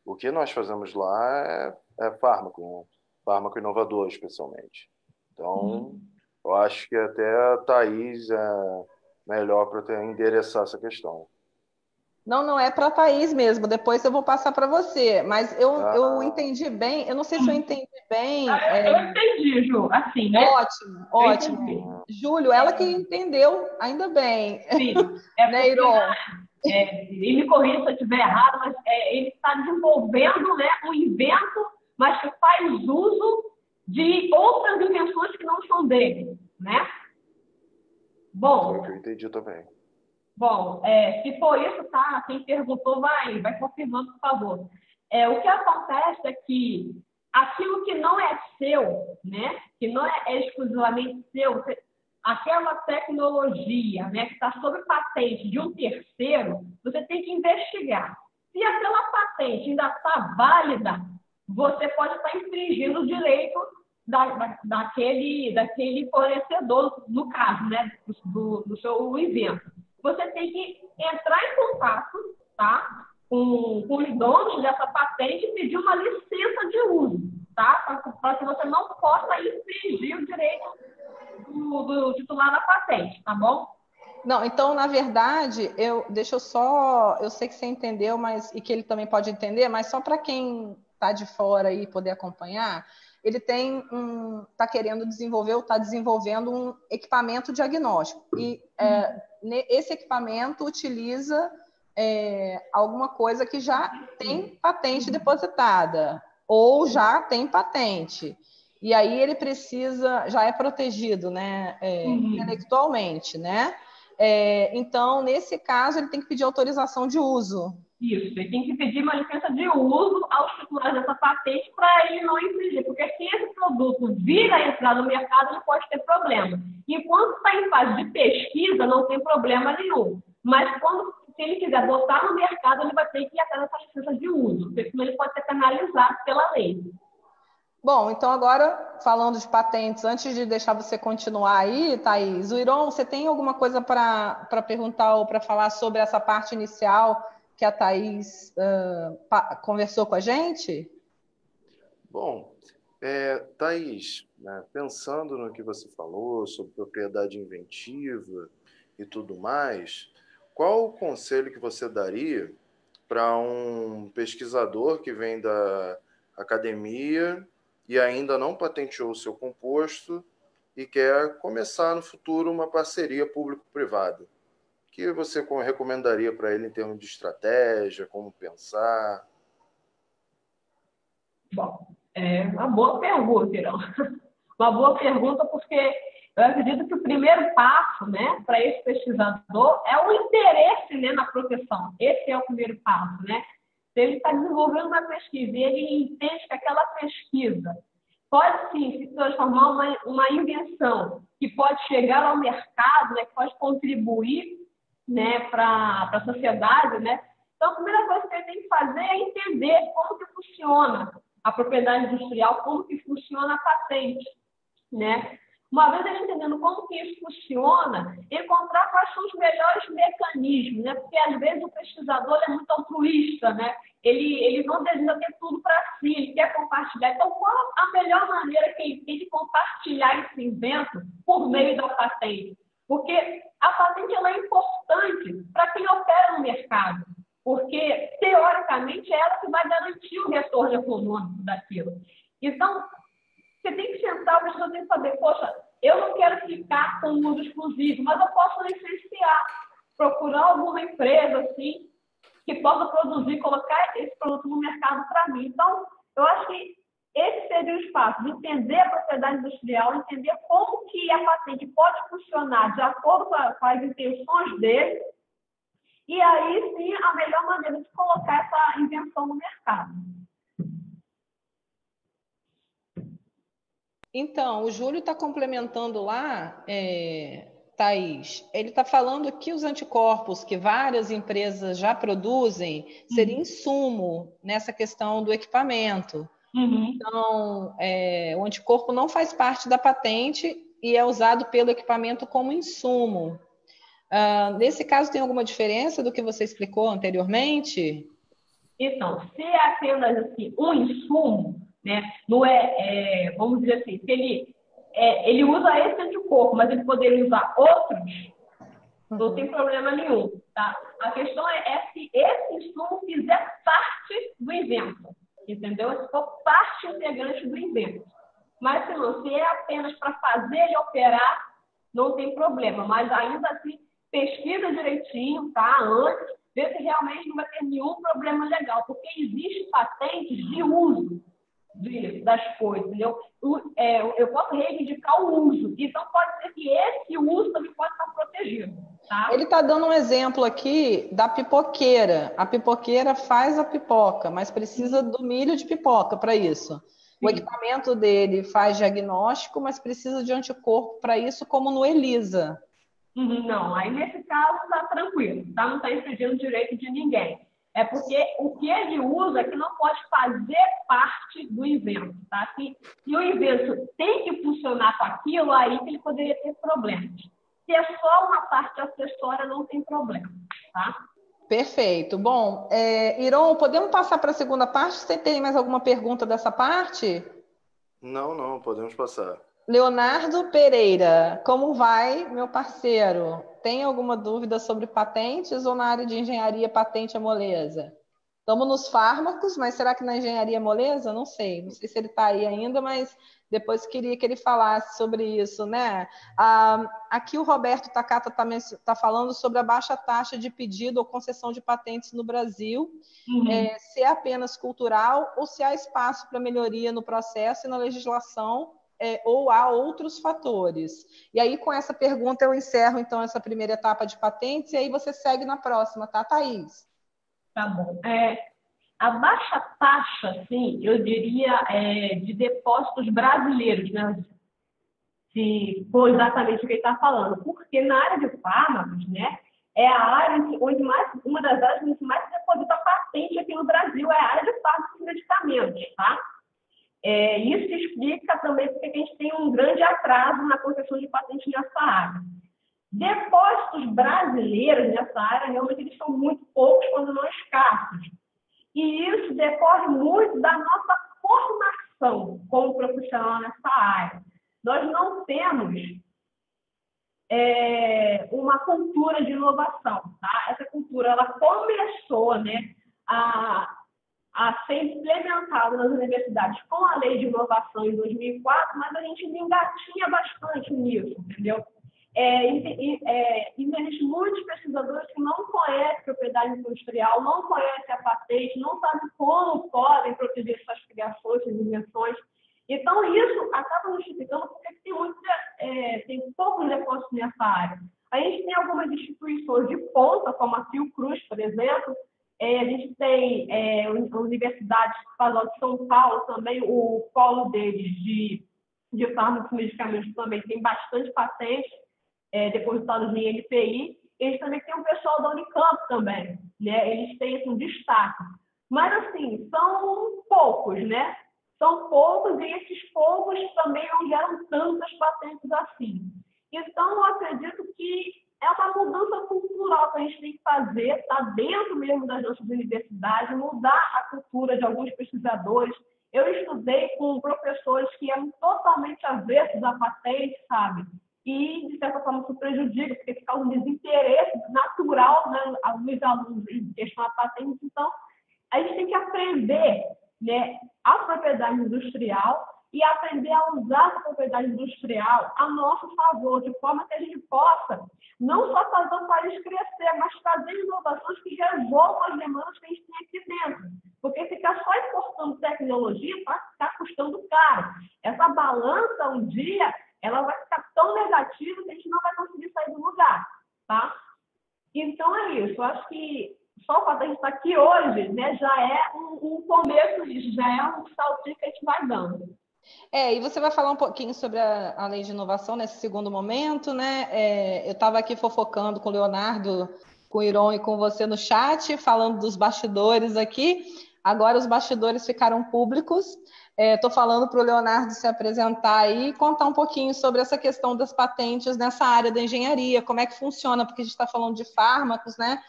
o que nós fazemos lá é fármaco, né? Fármaco inovador, especialmente. Então, eu acho que até a Thaís é melhor para endereçar essa questão. Não é para a Thaís mesmo, depois eu vou passar para você, mas eu entendi bem, eu não sei se eu entendi bem. Eu entendi, Ju, assim, né? Ótimo. Júlio, ela que entendeu, ainda bem. Sim, né, Iron? Ele me corrija se eu estiver errado, mas ele está desenvolvendo, né, um invento, mas que faz uso de outras invenções que não são dele, né? Bom, foi o que eu entendi também. Bom, se for isso, tá? Quem perguntou vai confirmando, por favor. O que acontece é que aquilo que não é seu, né? Que não é exclusivamente seu, aquela tecnologia, né, que está sob patente de um terceiro, você tem que investigar. Se aquela patente ainda está válida, você pode estar infringindo o direito daquele fornecedor, no caso, né, do seu invento. Você tem que entrar em contato, tá, com os donos dessa patente e pedir uma licença de uso, tá, para que você não possa infringir o direito do titular da patente, tá bom? Não, então, na verdade, eu sei que você entendeu, mas e que ele também pode entender, mas só para quem está de fora e poder acompanhar, ele está querendo desenvolver ou está desenvolvendo um equipamento diagnóstico. E esse equipamento utiliza alguma coisa que já tem patente depositada, ou já tem patente. E aí ele já é protegido, né, intelectualmente, né? Então, nesse caso, ele tem que pedir autorização de uso. Isso, ele tem que pedir uma licença de uso aos titulares dessa patente para ele não infringir, porque se esse produto vir a entrar no mercado, ele pode ter problema. Enquanto está em fase de pesquisa, não tem problema nenhum. Mas quando se ele quiser botar no mercado, ele vai ter que ir atrás dessa licença de uso, porque senão ele pode ser penalizado pela lei. Bom, então agora, falando de patentes, antes de deixar você continuar aí, Thaís, o Iron, você tem alguma coisa para perguntar ou para falar sobre essa parte inicial que a Thaís conversou com a gente? Bom, Thaís, né, pensando no que você falou sobre propriedade inventiva e tudo mais, qual o conselho que você daria para um pesquisador que vem da academia e ainda não patenteou o seu composto e quer começar no futuro uma parceria público-privada? O que você recomendaria para ele em termos de estratégia, como pensar? Bom, é uma boa pergunta, Irão. Uma boa pergunta, porque eu acredito que o primeiro passo, né, para esse pesquisador é o interesse, né, na profissão. Esse é o primeiro passo, né? Se ele está desenvolvendo uma pesquisa e ele entende que aquela pesquisa pode sim se transformar uma invenção que pode chegar ao mercado, né, que pode contribuir, né, para a sociedade, né? Então, a primeira coisa que ele tem que fazer é entender como que funciona a propriedade industrial, como que funciona a patente, né? Uma vez ele entendendo como que isso funciona, encontrar quais são os melhores mecanismos, né? Porque às vezes o pesquisador é muito altruísta, né? Ele não deseja ter tudo para si, ele quer compartilhar. Então, qual a melhor maneira que ele tem de compartilhar esse invento por meio da patente? Porque a patente ela é importante para quem opera no mercado, porque, teoricamente, é ela que vai garantir o retorno econômico daquilo. Então, você tem que sentar, a pessoa tem que saber, poxa, eu não quero ficar com o uso exclusivo, mas eu posso licenciar, procurar alguma empresa, assim, que possa produzir, colocar esse produto no mercado para mim. Então, eu acho que esse seria o espaço de entender a propriedade industrial, entender como que a patente pode funcionar de acordo com as intenções dele, e aí sim a melhor maneira de colocar essa invenção no mercado. Então, o Júlio está complementando lá, Thaís, ele está falando que os anticorpos que várias empresas já produzem seria insumo nessa questão do equipamento. Então, o anticorpo não faz parte da patente e é usado pelo equipamento como insumo. Nesse caso, tem alguma diferença do que você explicou anteriormente? Então, se é apenas assim, um insumo, né, não vamos dizer assim, se ele usa esse anticorpo, mas ele poderia usar outros, não tem problema nenhum. Tá? A questão é se esse insumo fizer parte do invento, entendeu? Se for parte integrante do invento. Mas se não, se é apenas para fazer ele operar, não tem problema. Mas ainda assim, pesquisa direitinho, tá? Antes, ver se realmente não vai ter nenhum problema legal, porque existem patentes de uso das coisas, entendeu? Eu posso reivindicar o uso, então pode ser que esse uso também pode estar protegido, tá? Ele está dando um exemplo aqui da pipoqueira. A pipoqueira faz a pipoca, mas precisa do milho de pipoca para isso. Sim. O equipamento dele faz diagnóstico, mas precisa de anticorpo para isso, como no ELISA. Não, aí nesse caso está tranquilo, tá? Não está infringindo o direito de ninguém. É porque o que ele usa é que não pode fazer parte do invento, tá? Se o invento tem que funcionar com aquilo, aí que ele poderia ter problemas. Se é só uma parte acessória, não tem problema, tá? Perfeito. Bom, Iron, podemos passar para a segunda parte? Você tem mais alguma pergunta dessa parte? Não, podemos passar. Leonardo Pereira, como vai, meu parceiro? Tem alguma dúvida sobre patentes ou na área de engenharia patente é moleza? Estamos nos fármacos, mas será que na engenharia é moleza? Não sei se ele está aí ainda, mas depois queria que ele falasse sobre isso, né? Aqui o Roberto Takata tá falando sobre a baixa taxa de pedido ou concessão de patentes no Brasil, se é apenas cultural ou se há espaço para melhoria no processo e na legislação, ou há outros fatores. E aí, com essa pergunta, eu encerro, então, essa primeira etapa de patentes, e aí você segue na próxima, tá, Thaís? Tá bom. A baixa taxa, assim, eu diria, de depósitos brasileiros, né? Se for exatamente o que ele está falando. Porque na área de fármacos, né, é a área onde uma das áreas onde mais se deposita patente aqui no Brasil, é a área de fármacos e medicamentos, tá? Isso explica também porque a gente tem um grande atraso na concessão de patente nessa área. Depósitos brasileiros nessa área, realmente, eles são muito poucos, quando não escassos. E isso decorre muito da nossa formação como profissional nessa área. Nós não temos uma cultura de inovação, tá? Essa cultura, ela começou, né, a ser implementada nas universidades com a Lei de Inovação em 2004, mas a gente engatinha bastante nisso, entendeu? Existem muitos pesquisadores que não conhecem propriedade industrial, não conhecem a patente, não sabem como podem proteger suas criações, suas invenções. Então, isso acaba justificando porque tem poucos depósitos nessa área. A gente tem algumas instituições de ponta, como a Fiocruz, por exemplo. A gente tem a Universidade Estadual de São Paulo, também o polo deles de fármacos e medicamentos também tem bastante patente, depositados em NPI. Eles também têm o pessoal da Unicamp também, né? Eles têm um destaque. Mas, assim, são poucos, né? São poucos, e esses poucos também não geram tantas patentes assim. Então, eu acredito que é uma mudança cultural que a gente tem que fazer, tá dentro mesmo das nossas universidades, mudar a cultura de alguns pesquisadores. Eu estudei com professores que eram totalmente avessos à patente, sabe? E, de certa forma, isso prejudica, porque fica um desinteresse natural, né, dos alunos em questão a patente. Então, a gente tem que aprender, né, a propriedade industrial e aprender a usar essa propriedade industrial a nosso favor, de forma que a gente possa não só fazer o país crescer, mas trazer inovações que resolvam as demandas que a gente tem aqui dentro. Porque ficar só importando tecnologia está custando caro. Essa balança, um dia, ela vai ficar tão negativa que a gente não vai conseguir sair do lugar, tá? Então, é isso. Eu acho que só o fato de a gente estar aqui hoje, né, já é um começo disso, já é um saltinho que a gente vai dando. E você vai falar um pouquinho sobre a lei de inovação nesse segundo momento, né? Eu estava aqui fofocando com o Leonardo, com o Iron e com você no chat, falando dos bastidores aqui. Agora os bastidores ficaram públicos. Estou falando para o Leonardo se apresentar aí e contar um pouquinho sobre essa questão das patentes nessa área da engenharia, como é que funciona, porque a gente está falando de fármacos, né?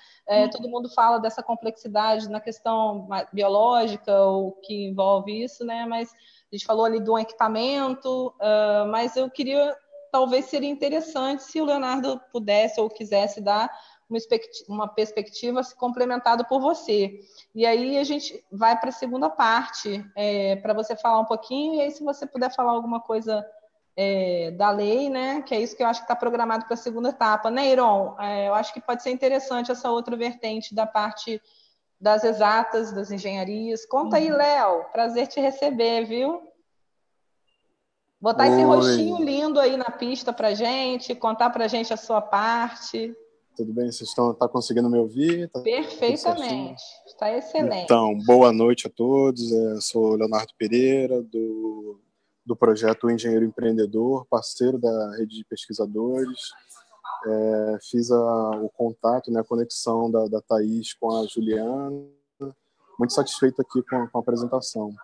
Todo mundo fala dessa complexidade na questão biológica, ou que envolve isso, né? Mas a gente falou ali do equipamento, mas eu queria, talvez seria interessante se o Leonardo pudesse ou quisesse dar uma perspectiva complementada por você. E aí a gente vai para a segunda parte, para você falar um pouquinho, e aí se você puder falar alguma coisa da lei, né, que é isso que eu acho que está programado para a segunda etapa, né, Iron? Eu acho que pode ser interessante essa outra vertente da parte das exatas, das engenharias. Conta aí, Léo, prazer te receber, viu? Botar esse rostinho lindo aí na pista pra gente, contar pra gente a sua parte. Tudo bem? Vocês estão conseguindo me ouvir? Perfeitamente, está excelente. Então, boa noite a todos. Eu sou Leonardo Pereira, do projeto Engenheiro Empreendedor, parceiro da rede de pesquisadores. Fiz o contato, né, a conexão da Thaís com a Juliana. Muito satisfeito aqui com a apresentação.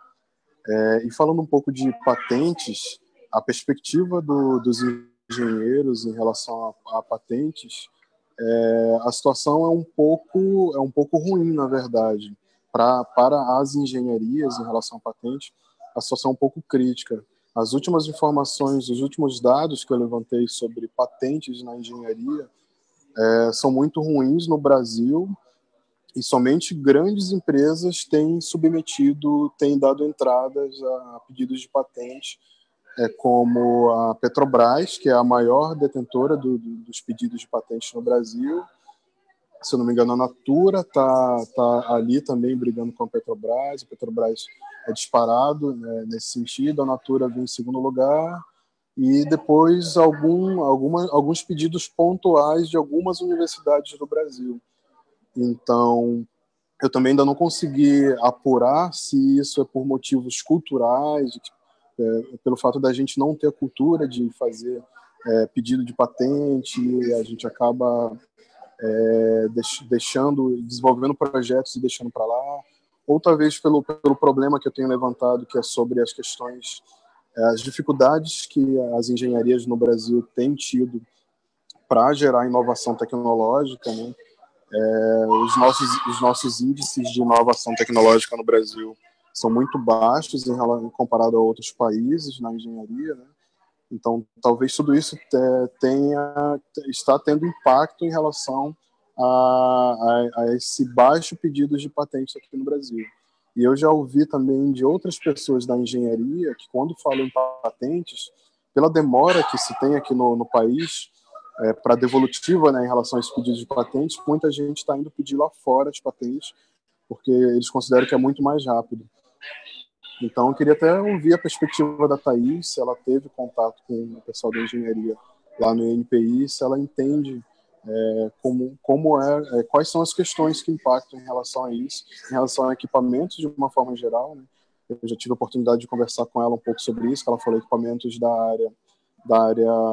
E falando um pouco de patentes, a perspectiva dos engenheiros em relação a patentes, a situação é um pouco ruim, na verdade. Para as engenharias em relação à patente, a situação é um pouco crítica. As últimas informações, os últimos dados que eu levantei sobre patentes na engenharia são muito ruins no Brasil, e somente grandes empresas têm dado entradas a pedidos de patente, como a Petrobras, que é a maior detentora dos pedidos de patente no Brasil. Se eu não me engano, a Natura está ali também brigando com a Petrobras. A Petrobras é disparado, né, nesse sentido. A Natura vem em segundo lugar. E depois alguns pedidos pontuais de algumas universidades do Brasil. Então, eu também ainda não consegui apurar se isso é por motivos culturais, pelo fato da gente não ter a cultura de fazer pedido de patente, a gente acaba desenvolvendo projetos e deixando para lá, ou talvez pelo problema que eu tenho levantado, que é sobre as questões, as dificuldades que as engenharias no Brasil têm tido para gerar inovação tecnológica, né? Os nossos índices de inovação tecnológica no Brasil são muito baixos comparado a outros países na engenharia, né? Então, talvez tudo isso está tendo impacto em relação a esse baixo pedido de patentes aqui no Brasil. E eu já ouvi também de outras pessoas da engenharia que, quando falam em patentes, pela demora que se tem aqui no país, para devolutiva, né, em relação a esse pedido de patentes, muita gente está indo pedir lá fora as patentes, porque eles consideram que é muito mais rápido. Então, eu queria até ouvir a perspectiva da Thaís, se ela teve contato com o pessoal da engenharia lá no INPI, se ela entende quais são as questões que impactam em relação a isso, em relação a equipamentos de uma forma geral, né? Eu já tive a oportunidade de conversar com ela um pouco sobre isso, que ela falou equipamentos da área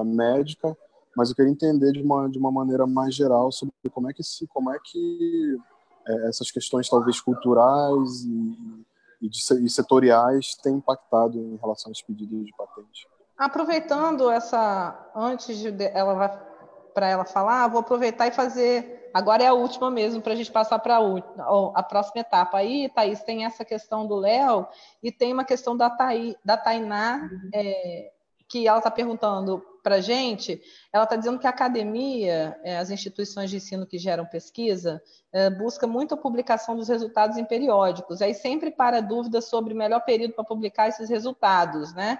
médica, mas eu queria entender de uma maneira mais geral sobre como é que essas questões talvez culturais e setoriais têm impactado em relação aos pedidos de patente. Aproveitando antes de para ela falar, vou aproveitar e fazer. Agora é a última mesmo, para a gente passar para a próxima etapa. Aí, Thaís, tem essa questão do Léo e tem uma questão da Tainá, que ela está perguntando para a gente. Ela está dizendo que a academia, as instituições de ensino que geram pesquisa, busca muito a publicação dos resultados em periódicos. Aí sempre para dúvidas sobre o melhor período para publicar esses resultados, né?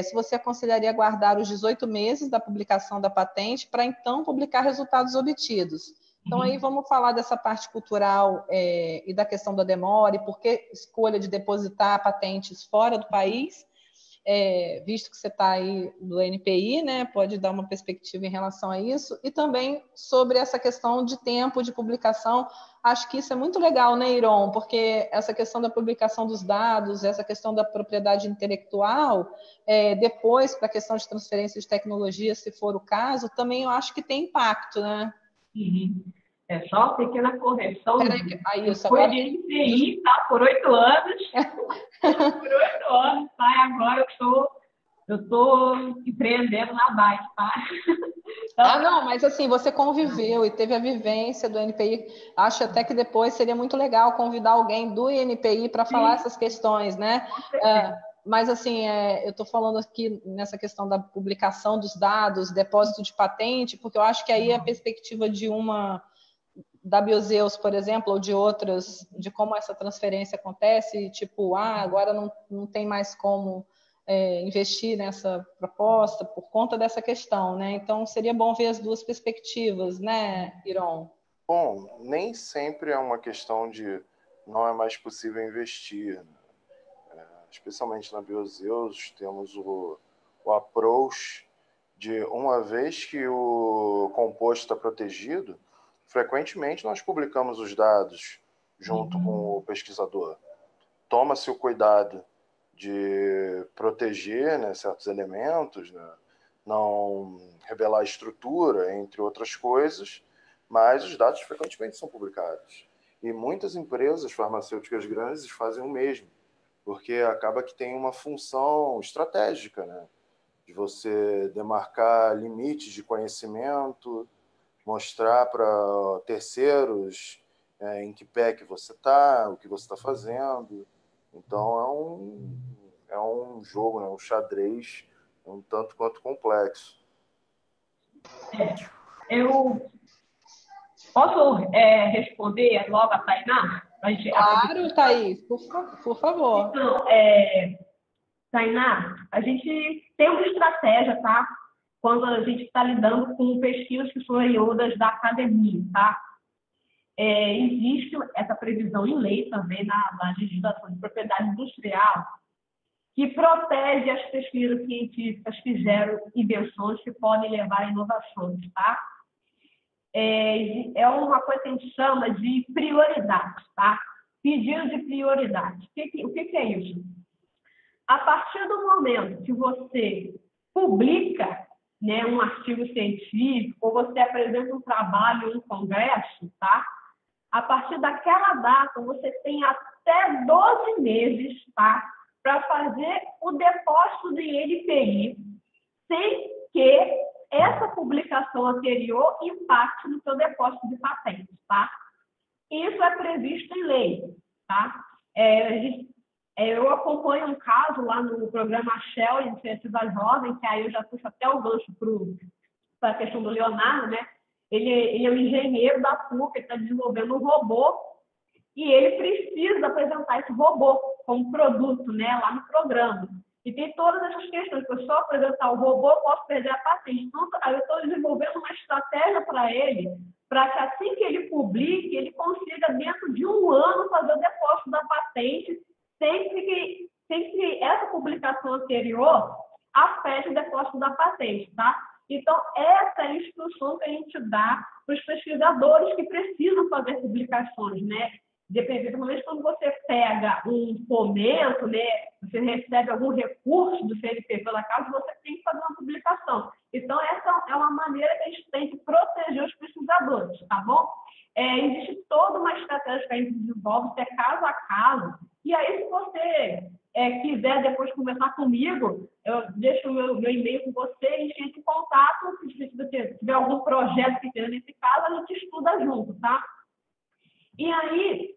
Se você aconselharia aguardar os 18 meses da publicação da patente para então publicar resultados obtidos. Então, aí vamos falar dessa parte cultural e da questão da demora e por que escolha de depositar patentes fora do país, visto que você está aí do NPI, né, pode dar uma perspectiva em relação a isso, e também sobre essa questão de tempo de publicação. Acho que isso é muito legal, né, Iron? Porque essa questão da publicação dos dados, essa questão da propriedade intelectual, depois, para a questão de transferência de tecnologia, se for o caso, também eu acho que tem impacto, né? Uhum. Só uma pequena correção. Foi de NPI, tá? Por 8 anos. Por 8 anos, tá? E agora eu estou empreendendo na bike, tá? Então, não, mas assim, você conviveu e teve a vivência do NPI. Acho até que depois seria muito legal convidar alguém do INPI para falar essas questões, né? Mas assim, eu estou falando aqui nessa questão da publicação dos dados, depósito de patente, porque eu acho que aí a perspectiva da Biozeus, por exemplo, ou de outras, de como essa transferência acontece, tipo, agora não tem mais como investir nessa proposta por conta dessa questão, né? Então, seria bom ver as duas perspectivas, né, Iron? Bom, nem sempre é uma questão de não é mais possível investir, né? Especialmente na Biozeus, temos o approach de uma vez que o composto está protegido, frequentemente nós publicamos os dados junto com o pesquisador. Toma-se o cuidado de proteger, né, certos elementos, né, não revelar a estrutura, entre outras coisas, mas os dados frequentemente são publicados. E muitas empresas farmacêuticas grandes fazem o mesmo, porque acaba que tem uma função estratégica, né, de você demarcar limites de conhecimento, mostrar para terceiros em que pé que você está, o que você está fazendo. Então, é um jogo, né, um xadrez um tanto quanto complexo. Eu posso responder logo a Tainá? Claro, Thaís, por favor. Então, Tainá, a gente tem uma estratégia, tá? Quando a gente está lidando com pesquisas que são oriundas da academia, tá? Existe essa previsão em lei também na legislação de propriedade industrial que protege as pesquisas científicas que geram invenções que podem levar a inovações, tá? É uma coisa que a gente chama de prioridade, tá? Pedido de prioridade. O que é isso? A partir do momento que você publica, né, um artigo científico, ou você apresenta um trabalho em um congresso, tá? A partir daquela data, você tem até 12 meses, tá, para fazer o depósito de NPI, sem que essa publicação anterior impacte no seu depósito de patente, tá? Isso é previsto em lei, tá? Eu acompanho um caso lá no programa Shell, Iniciativa Jovem, que aí eu já puxo até o gancho para a questão do Leonardo, né? Ele é um engenheiro da PUC, ele está desenvolvendo um robô e ele precisa apresentar esse robô como produto, né, lá no programa. E tem todas essas questões, que eu só apresentar o robô, eu posso perder a patente. Então, eu estou desenvolvendo uma estratégia para ele, para que assim que ele publique, ele consiga, dentro de um ano, fazer o depósito da patente, sem que essa publicação anterior afete o depósito da patente, tá? Então, essa é a instrução que a gente dá para os pesquisadores que precisam fazer publicações, né? Dependendo do momento, quando você pega um fomento, né? Você recebe algum recurso do CNPq pela causa, você tem que fazer uma publicação. Então, essa é uma maneira que a gente tem que proteger os pesquisadores, tá bom? Existe toda uma estratégia que a gente desenvolve, que é caso a caso. E aí, se você quiser depois conversar comigo, eu deixo o meu e-mail com você, a gente entra em contato. Se tiver algum projeto que tenha nesse caso, a gente estuda junto, tá? E aí,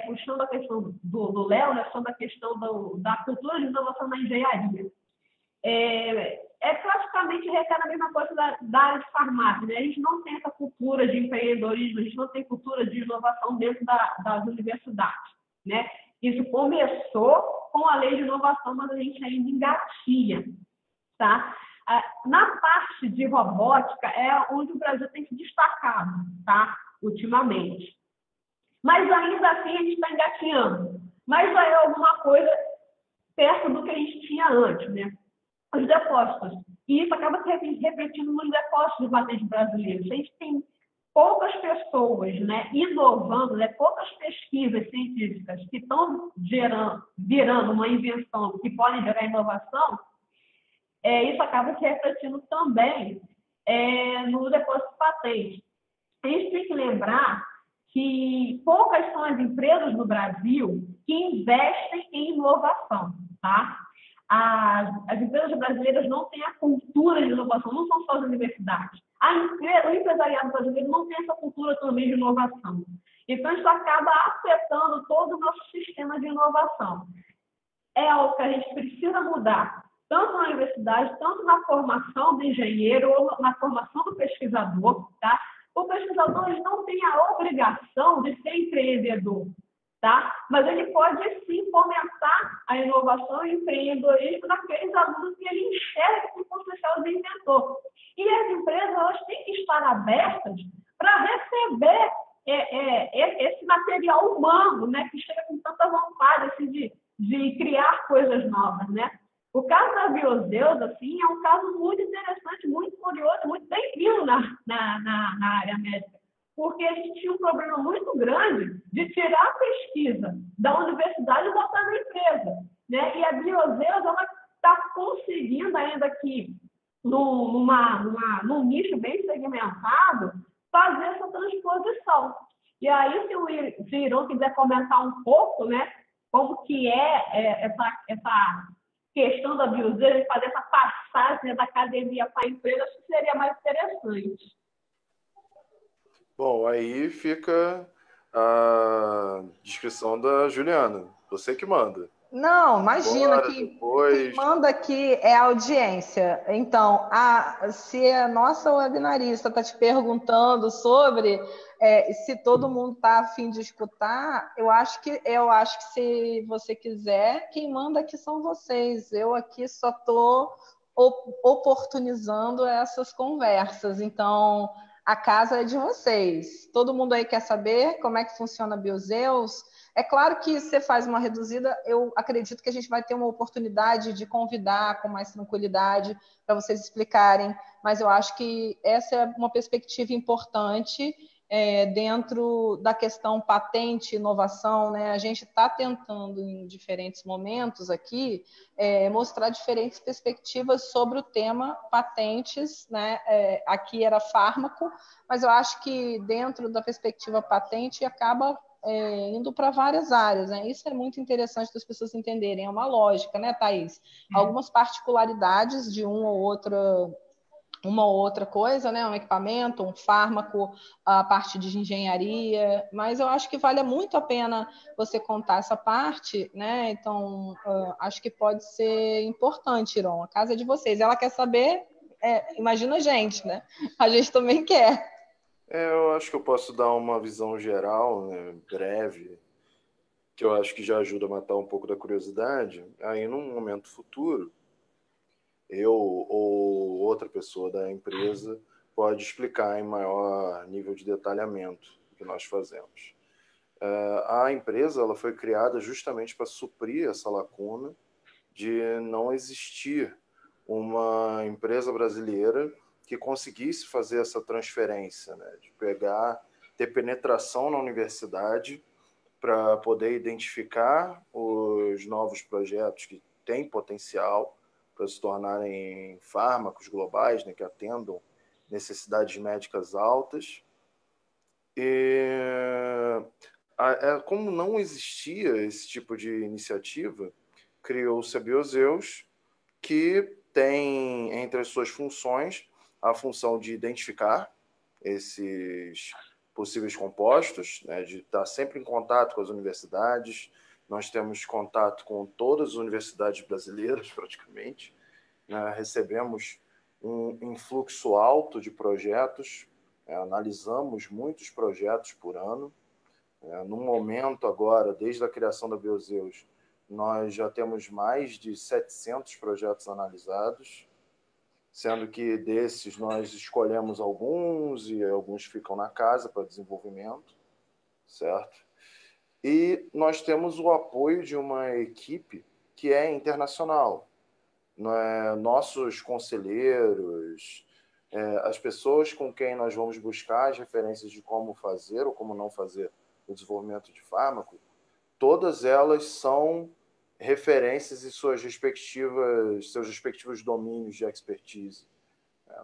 puxando a questão do Léo, né, sobre a questão da cultura de inovação na engenharia. Praticamente requer a mesma coisa da área de farmácia, né? A gente não tem essa cultura de empreendedorismo, a gente não tem cultura de inovação dentro das universidades, né? Isso começou com a lei de inovação, mas a gente ainda engatinha, tá? Na parte de robótica é onde o Brasil tem se destacado, tá? Ultimamente. Mas ainda assim a gente está engatinhando. Mas já é alguma coisa perto do que a gente tinha antes, né? Os depósitos. E isso acaba se refletindo nos depósitos de patente brasileiros. A gente tem poucas pessoas, né, inovando, né, poucas pesquisas científicas que estão virando uma invenção que podem gerar inovação. Isso acaba se refletindo também no depósito de patente. A gente tem que lembrar que poucas são as empresas no Brasil que investem em inovação, tá? As empresas brasileiras não têm a cultura de inovação, não são só as universidades. O empresariado brasileiro não tem essa cultura também de inovação. Então, isso acaba afetando todo o nosso sistema de inovação. É algo que a gente precisa mudar, tanto na universidade, tanto na formação do engenheiro ou na formação do pesquisador, tá? O pesquisador não tem a obrigação de ser empreendedor, tá? Mas ele pode, sim, fomentar a inovação e o empreendedorismo naqueles alunos que ele enxerga com potencial de inventor. E as empresas, elas têm que estar abertas para receber esse material humano, né? Que chega com tanta vontade assim, de criar coisas novas, né? O caso da Biozeus, assim, é um caso muito interessante, muito curioso, muito bem-vindo na área médica, porque a gente tinha um problema muito grande de tirar a pesquisa da universidade e botar na empresa, né? E a Biozeus, ela está conseguindo, ainda que num nicho bem segmentado, fazer essa transposição. E aí, se o Giron quiser comentar um pouco, né, como que essa questão da Biozeus, fazer essa passagem da academia para a empresa, acho que seria mais interessante. Bom, aí fica a descrição da Juliana. Você que manda. Não, imagina Bora, que depois... quem manda aqui é a audiência. Então, se a nossa webinarista está te perguntando sobre se todo mundo está a fim de escutar, eu acho que se você quiser, quem manda aqui são vocês. Eu aqui só estou oportunizando essas conversas. Então, a casa é de vocês. Todo mundo aí quer saber como é que funciona a Biozeus? É claro que você faz uma reduzida, eu acredito que a gente vai ter uma oportunidade de convidar com mais tranquilidade para vocês explicarem, mas eu acho que essa é uma perspectiva importante dentro da questão patente e inovação, né? A gente está tentando, em diferentes momentos aqui, mostrar diferentes perspectivas sobre o tema patentes, né? Aqui era fármaco, mas eu acho que dentro da perspectiva patente acaba indo para várias áreas, né? Isso é muito interessante das pessoas entenderem, é uma lógica, né, Thaís? Algumas particularidades de uma ou outra coisa, né? Um equipamento, um fármaco, a parte de engenharia, mas eu acho que vale muito a pena você contar essa parte, né? Então, acho que pode ser importante, Iron. A casa é de vocês. Ela quer saber, imagina a gente, né? A gente também quer. Eu acho que eu posso dar uma visão geral, né, breve, que eu acho que já ajuda a matar um pouco da curiosidade. Aí, num momento futuro, eu ou outra pessoa da empresa pode explicar em maior nível de detalhamento o que nós fazemos. A empresa ela foi criada justamente para suprir essa lacuna de não existir uma empresa brasileira que conseguisse fazer essa transferência, né? De ter penetração na universidade para poder identificar os novos projetos que têm potencial para se tornarem fármacos globais, né, que atendam necessidades médicas altas. E como não existia esse tipo de iniciativa, criou-se a Biozeus, que tem entre as suas funções a função de identificar esses possíveis compostos, né, de estar sempre em contato com as universidades. Nós temos contato com todas as universidades brasileiras, praticamente, né? Recebemos um influxo alto de projetos, analisamos muitos projetos por ano. No momento agora, desde a criação da Biozeus, nós já temos mais de 700 projetos analisados, sendo que desses nós escolhemos alguns e alguns ficam na casa para desenvolvimento, certo? E nós temos o apoio de uma equipe que é internacional. Nossos conselheiros, as pessoas com quem nós vamos buscar as referências de como fazer ou como não fazer o desenvolvimento de fármaco, todas elas são referências em seus respectivos domínios de expertise.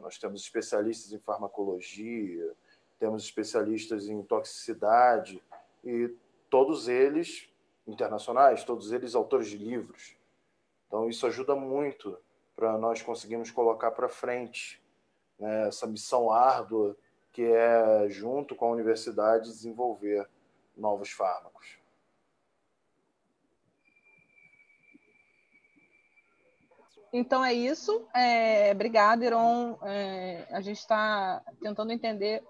Nós temos especialistas em farmacologia, temos especialistas em toxicidade, e todos eles internacionais, todos eles autores de livros. Então, isso ajuda muito para nós conseguirmos colocar para frente, né, essa missão árdua que é, junto com a universidade, desenvolver novos fármacos. Então é isso. Obrigada, Iron. A gente está tentando entender.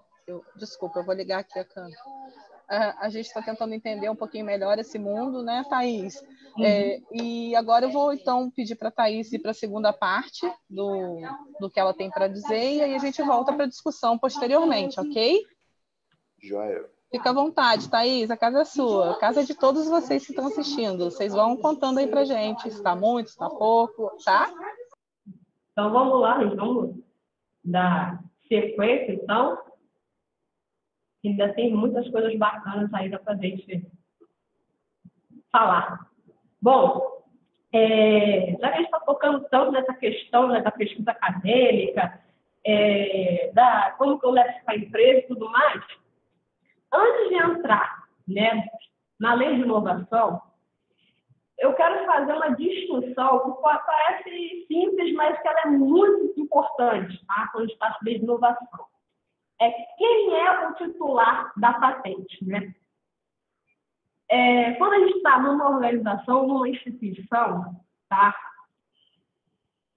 Desculpa, eu vou ligar aqui a câmera. A gente está tentando entender um pouquinho melhor esse mundo, né, Thaís? E agora eu vou, então, pedir para a Thaís ir para a segunda parte do que ela tem para dizer, e aí a gente volta para a discussão posteriormente, ok? Joia. Fica à vontade, Thaís, a casa é sua. A casa é de todos vocês que estão assistindo. Vocês vão contando aí pra gente se está muito, se está pouco, tá? Então, vamos lá, vamos dar sequência, então. Ainda tem muitas coisas bacanas aí para a gente falar. Bom, já que a gente está focando tanto nessa questão, né, da pesquisa acadêmica, como que eu levo isso para a empresa e tudo mais, antes de entrar, né, na lei de inovação, eu quero fazer uma distinção que parece simples, mas que ela é muito importante, tá? Quando a gente fala de lei de inovação. Quem é o titular da patente, né? Quando a gente está numa organização, numa instituição, tá?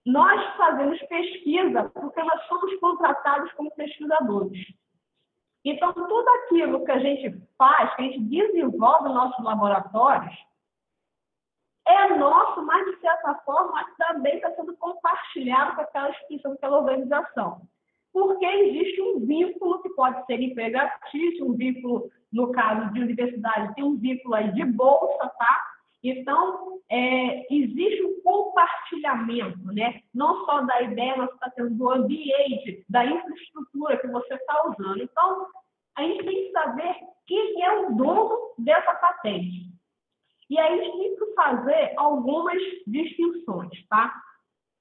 Nós fazemos pesquisa porque nós somos contratados como pesquisadores. Então, tudo aquilo que a gente faz, que a gente desenvolve nos nossos laboratórios, é nosso, mas, de certa forma, também está sendo compartilhado com aquela instituição, com aquela organização. Porque existe um vínculo que pode ser empregatício, um vínculo, no caso de universidade, tem um vínculo aí de bolsa, tá? Então, existe um compartilhamento, né? Não só da ideia, mas está tendo do ambiente, da infraestrutura que você está usando. Então, a gente tem que saber quem é o dono dessa patente. E aí a gente tem que fazer algumas distinções, tá?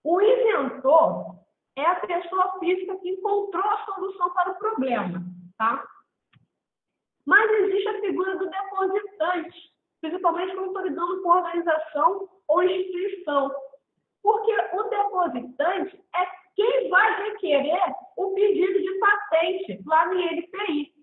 O inventor é a pessoa física que encontrou a solução para o problema, tá? Mas existe a figura do depositante, principalmente quando estou lidando com organização ou instituição. Porque o depositante é quem vai requerer o pedido de patente lá no INPI.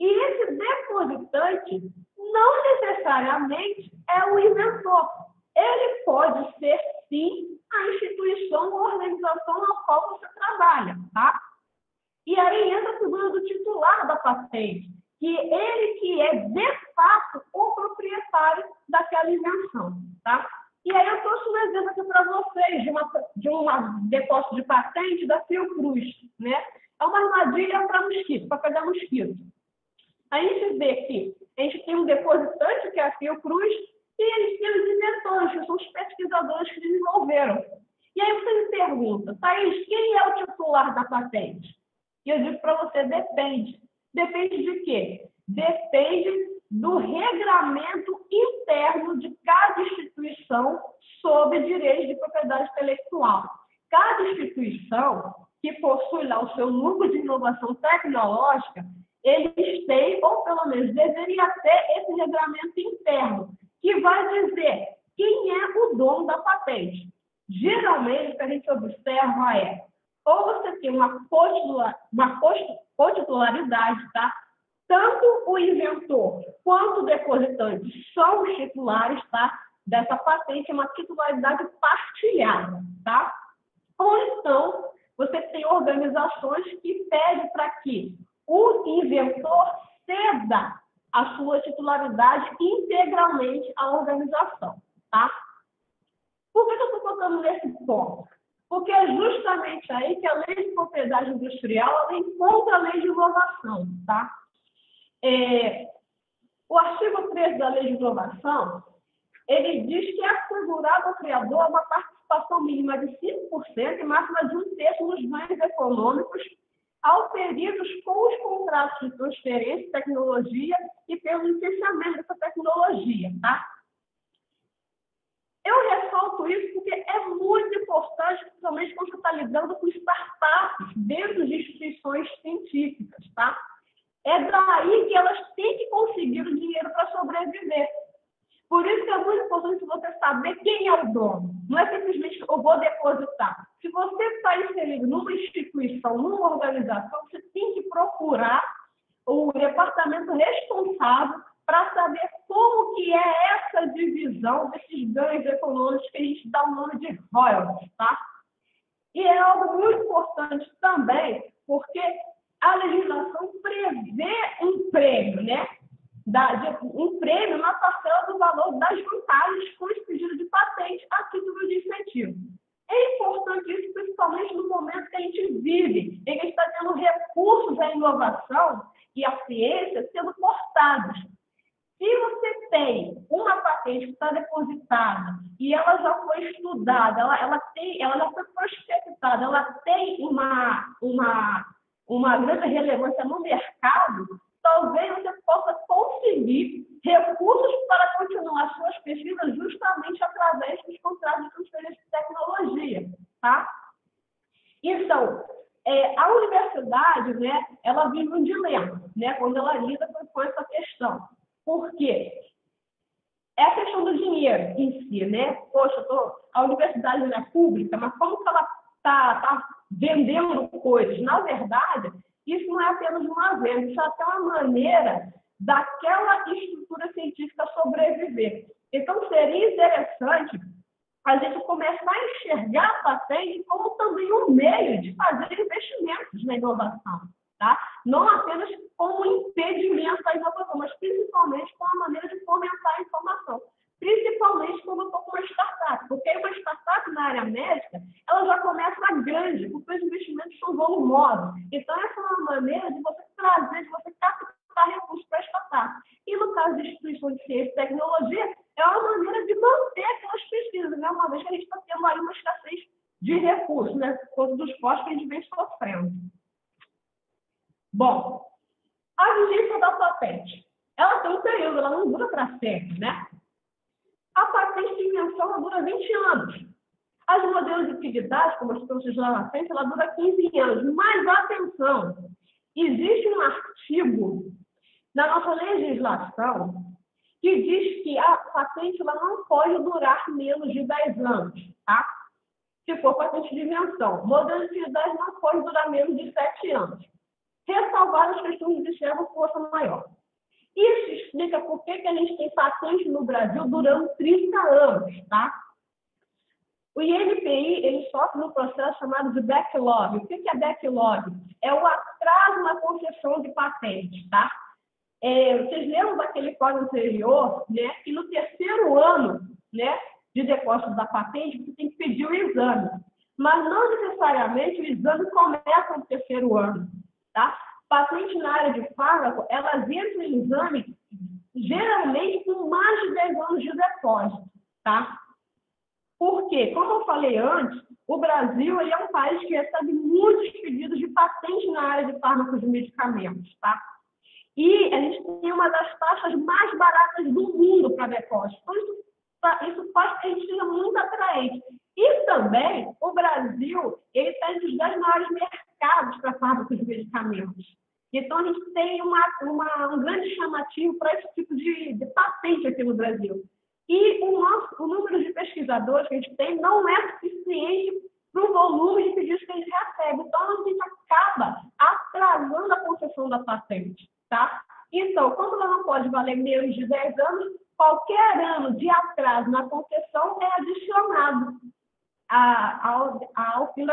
E esse depositante não necessariamente é o inventor. Ele pode ser, sim, a instituição ou organização na qual você trabalha, tá? E aí entra a figura do titular da patente, que ele que é, de fato, o proprietário daquela invenção, tá? E aí eu trouxe um exemplo aqui para vocês de uma depósito de patente da Fiocruz, né? É uma armadilha para mosquito, para pegar mosquito. A gente vê que a gente tem um depositante, que é a Fiocruz, e eles têm os inventores, que são os pesquisadores que desenvolveram. E aí você me pergunta, Thaís, quem é o titular da patente? E eu digo para você, depende. Depende de quê? Depende do regramento interno de cada instituição sobre direitos de propriedade intelectual. Cada instituição que possui lá o seu núcleo de inovação tecnológica, eles têm, ou pelo menos deveria ter, esse regramento interno, que vai dizer quem é o dono da patente. Geralmente, o que a gente observa é, ou você tem uma cotitularidade, tá? Tanto o inventor quanto o depositante são os titulares, tá? Dessa patente, é uma titularidade partilhada, tá? Ou então, você tem organizações que pedem para que o inventor ceda a sua titularidade integralmente à organização, tá? Por que eu estou tocando nesse ponto? Porque é justamente aí que a lei de propriedade industrial ela encontra a lei de inovação, tá? O artigo 13 da lei de inovação, ele diz que é assegurado ao criador uma participação mínima de 5% e máxima de 1/3 nos ganhos econômicos auferidos com os contratos de transferência de tecnologia e pelo licenciamento dessa tecnologia, tá? Eu ressalto isso porque é muito importante, principalmente quando você está lidando com startups dentro de instituições científicas, tá? É daí que elas têm que conseguir o dinheiro para sobreviver. Por isso que é muito importante você saber quem é o dono. Não é simplesmente eu vou depositar. Se você está inserido numa instituição, numa organização, você tem que procurar o departamento responsável para saber como que é essa divisão desses ganhos econômicos que a gente dá o nome de royalties, tá? E é algo muito importante também, porque a legislação prevê um prêmio, né? Um prêmio na parcela do valor das vantagens com esse pedido de patente a título de incentivo. É importante isso, principalmente no momento que a gente vive, em que a gente está tendo recursos à inovação e à ciência sendo cortados. Se você tem uma patente que está depositada e ela já foi estudada, ela já foi prospectada, ela tem uma grande relevância no mercado, talvez você possa conseguir recursos para continuar suas pesquisas justamente através dos contratos de transferência de tecnologia, tá? Então, a universidade, né, ela vive um dilema, né, quando ela lida com essa questão. Por quê? É a questão do dinheiro em si, né? Poxa, a universidade não é pública, mas como que ela está vendendo coisas? Na verdade, isso não é apenas uma venda, isso é até uma maneira daquela estrutura científica sobreviver. Então, seria interessante a gente começar a enxergar a patente como também um meio de fazer investimentos na inovação, tá? Não apenas como um impedimento à inovação, mas principalmente como uma maneira de fomentar a informação. Principalmente quando eu estou com uma startup, porque uma startup na área médica, ela já começa grande, porque os investimentos são volumosos. Então, essa é uma maneira de você trazer, de você captar recursos para a startup. E no caso de instituições de ciência e tecnologia, é uma maneira de manter aquelas pesquisas, né? Uma vez que a gente está tendo aí uma escassez de recursos, né? Por conta dos custos que a gente vem sofrendo. Bom, A vigência da patente, ela tem um período, ela não dura para sempre, né? A patente de invenção, ela dura 20 anos. As modelos de utilidade, como as trouxe lá na frente, ela dura 15 anos. Mas, atenção, existe um artigo na nossa legislação que diz que a patente ela não pode durar menos de 10 anos, tá? Se for patente de invenção. Modelo de utilidade não pode durar menos de 7 anos. Ressalvar as questões judiciais com força maior. Isso explica por que a gente tem patente no Brasil durando 30 anos, tá? O INPI, ele sofre num processo chamado de backlog. O que é backlog? É o atraso na concessão de patente, tá? Vocês lembram daquele código anterior, né? Que no terceiro ano, né, de depósito da patente, você tem que pedir o exame. Mas não necessariamente o exame começa no terceiro ano, tá? Patente na área de fármaco, elas entram em exame geralmente com mais de 10 anos de depósito, tá? Por quê? Como eu falei antes, o Brasil ele é um país que recebe muitos pedidos de patente na área de fármacos e medicamentos, tá? E a gente tem uma das taxas mais baratas do mundo para depósito. Então, isso faz com que a gente seja muito atraente. E também, o Brasil ele está entre os 10 maiores mercados para fármacos e medicamentos. Então, a gente tem um grande chamativo para esse tipo de patente aqui no Brasil. E o número de pesquisadores que a gente tem não é suficiente para o volume de pedidos que a gente recebe. Então, a gente acaba atrasando a concessão da patente, tá? Então, como ela não pode valer menos de 10 anos, qualquer ano de atraso na concessão é adicionado ao fim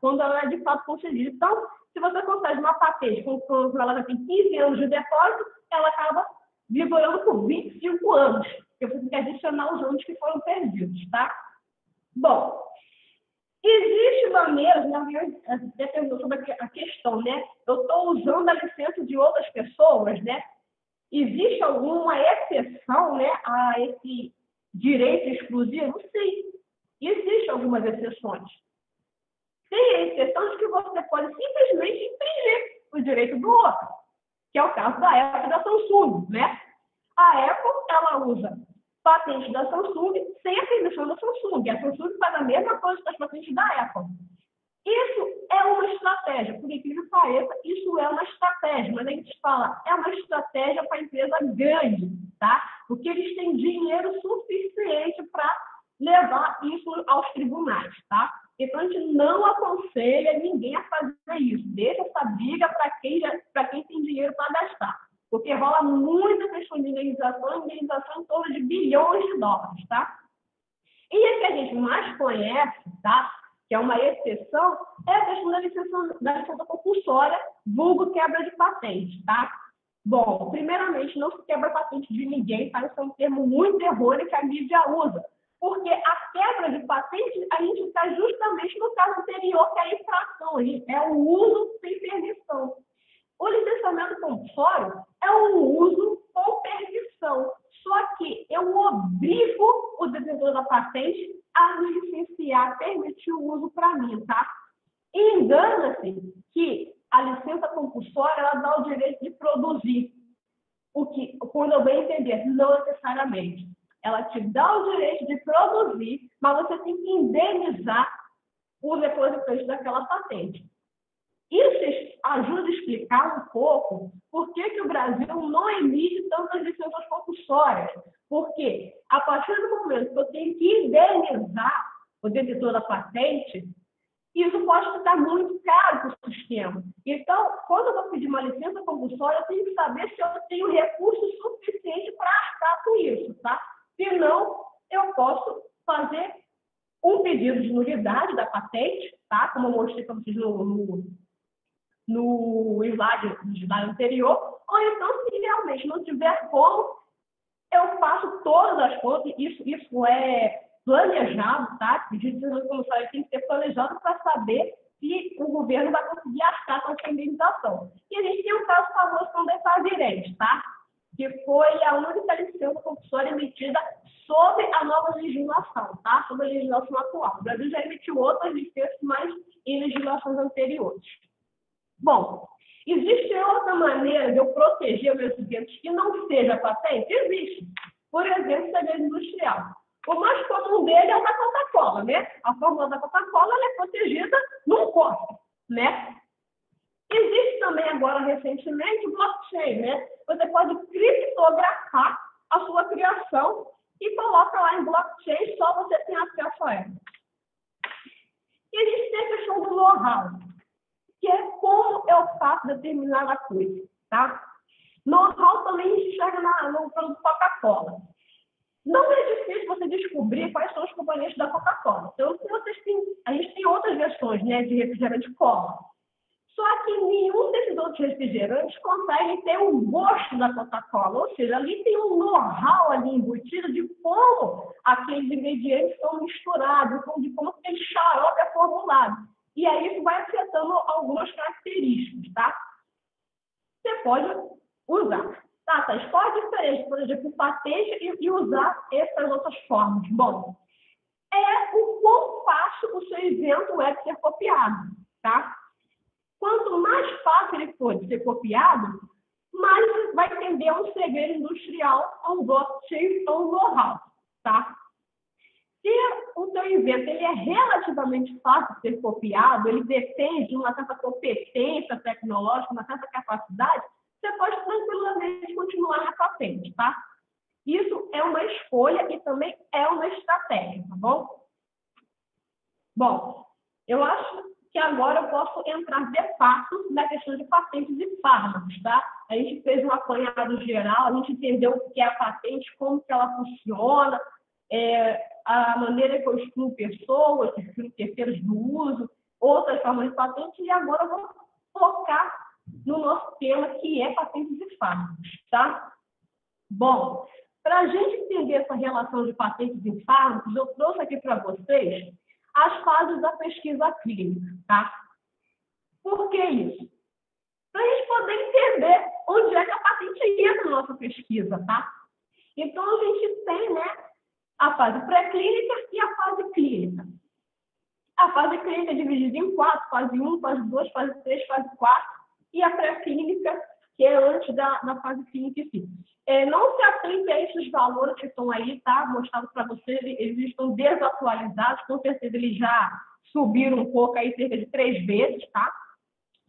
quando ela é de fato concedida. Então, se você concede uma patente quando ela já tem 15 anos de depósito, ela acaba vigorando por 25 anos. Porque você tem que adicionar os anos que foram perdidos, tá? Bom, existe maneiras, até perguntou sobre a questão, né? Eu estou usando a licença de outras pessoas, né? Existe alguma exceção, né, a esse direito exclusivo? Sim, existem algumas exceções. Tem exceções que você pode simplesmente infringir o direito do outro, que é o caso da Apple e da Samsung, né? A Apple, ela usa patente da Samsung sem a permissão da Samsung. A Samsung faz a mesma coisa com as patentes da Apple. Isso é uma estratégia, por incrível que pareça, isso é uma estratégia, mas a gente fala, é uma estratégia para a empresa grande, tá? Porque eles têm dinheiro suficiente para levar isso aos tribunais, tá? Então, a gente não aconselha ninguém a fazer isso. Deixa essa briga para quem tem dinheiro para gastar. Porque rola muita questão de indenização em torno de bilhões de dólares, tá? E a que a gente mais conhece, tá? Que é uma exceção, é a questão da licença compulsória, vulgo quebra de patente, tá? Bom, primeiramente, não se quebra patente de ninguém, tá? Isso é um termo muito errôneo que a mídia usa. Porque a quebra de patente, a gente está justamente no caso anterior, que é a infração, é o uso sem permissão. O licenciamento compulsório é um uso com permissão, só que eu obrigo o detentor da patente a me licenciar, permitir o uso para mim, tá? E engana-se que a licença compulsória ela dá o direito de produzir, o que, quando eu bem entender, não necessariamente. Ela te dá o direito de produzir, mas você tem que indenizar o depositante daquela patente. Isso ajuda a explicar um pouco por que o Brasil não emite tantas licenças compulsórias. Porque, a partir do momento que eu tenho que indenizar o detentor da patente, isso pode ficar muito caro para o sistema. Então, quando eu vou pedir uma licença compulsória, eu tenho que saber se eu tenho recurso suficiente para arcar com isso, tá? Senão, eu posso fazer um pedido de nulidade da patente, tá? Como eu mostrei para vocês no slide anterior, ou então, se realmente não tiver como, eu faço todas as contas, isso é planejado, tá? O pedido de licença compulsória tem que ser planejado para saber se o governo vai conseguir arcar com essa indenização. E a gente tem um caso famoso com o Defavirente, tá? Que foi a única licença compulsória emitida sob a nova legislação, tá? Sob a legislação atual. O Brasil já emitiu outras licenças, mas em legislações anteriores. Bom, Existe outra maneira de eu proteger meus eventos que não seja patente? Existe. Por exemplo, segredo industrial. O mais comum dele é o da Coca-Cola, né? A fórmula da Coca-Cola é protegida num cofre, né? Existe também agora, recentemente, o blockchain, né? Você pode criptografar a sua criação e coloca lá em blockchain, só você tem acesso a ela. E existe a questão do know-how, que é como eu faço determinada coisa, tá? Know-how também enxerga no produto Coca-Cola. Não é difícil você descobrir quais são os componentes da Coca-Cola. Então, a gente tem outras versões, né, de refrigerante cola. Só que nenhum desses outros refrigerantes consegue ter o gosto da Coca-Cola. Ou seja, ali tem um know-how ali embutido de como aqueles ingredientes são misturados, de como aquele xarope é formulado. E aí isso vai afetando algumas características, tá? Você pode usar. Tá, escolhe diferente, por exemplo, patente e usar essas outras formas. Bom, é o quão fácil o seu evento é de ser copiado, tá? Quanto mais fácil ele for de ser copiado, mais vai tender a um segredo industrial, a um blockchain, a um know-how, tá? Se o seu evento ele é relativamente fácil de ser copiado, ele depende de uma certa competência tecnológica, uma certa capacidade, você pode tranquilamente continuar na patente, tá? Isso é uma escolha e também é uma estratégia, tá bom? Bom, eu acho que agora eu posso entrar de fato na questão de patentes e fármacos, tá? A gente fez um apanhado geral, a gente entendeu o que é a patente, como que ela funciona, a maneira que eu excluo pessoas, excluo terceiros do uso, outras formas de patente, e agora eu vou focar no nosso tema, que é patentes e fármacos, tá? Bom, para a gente entender essa relação de patentes e fármacos, eu trouxe aqui para vocês as fases da pesquisa clínica, tá? Por que isso? Para a gente poder entender onde é que a patente entra na nossa pesquisa, tá? Então, a gente tem, né, a fase pré-clínica e a fase clínica. A fase clínica é dividida em 4, fase 1, fase 2, fase 3, fase 4, e a pré-clínica, que é antes da fase clínica em si. Não se aplique a esses valores que estão aí, tá? Mostrado para vocês, eles estão desatualizados, com certeza eles já subiram um pouco aí, cerca de 3 vezes, tá?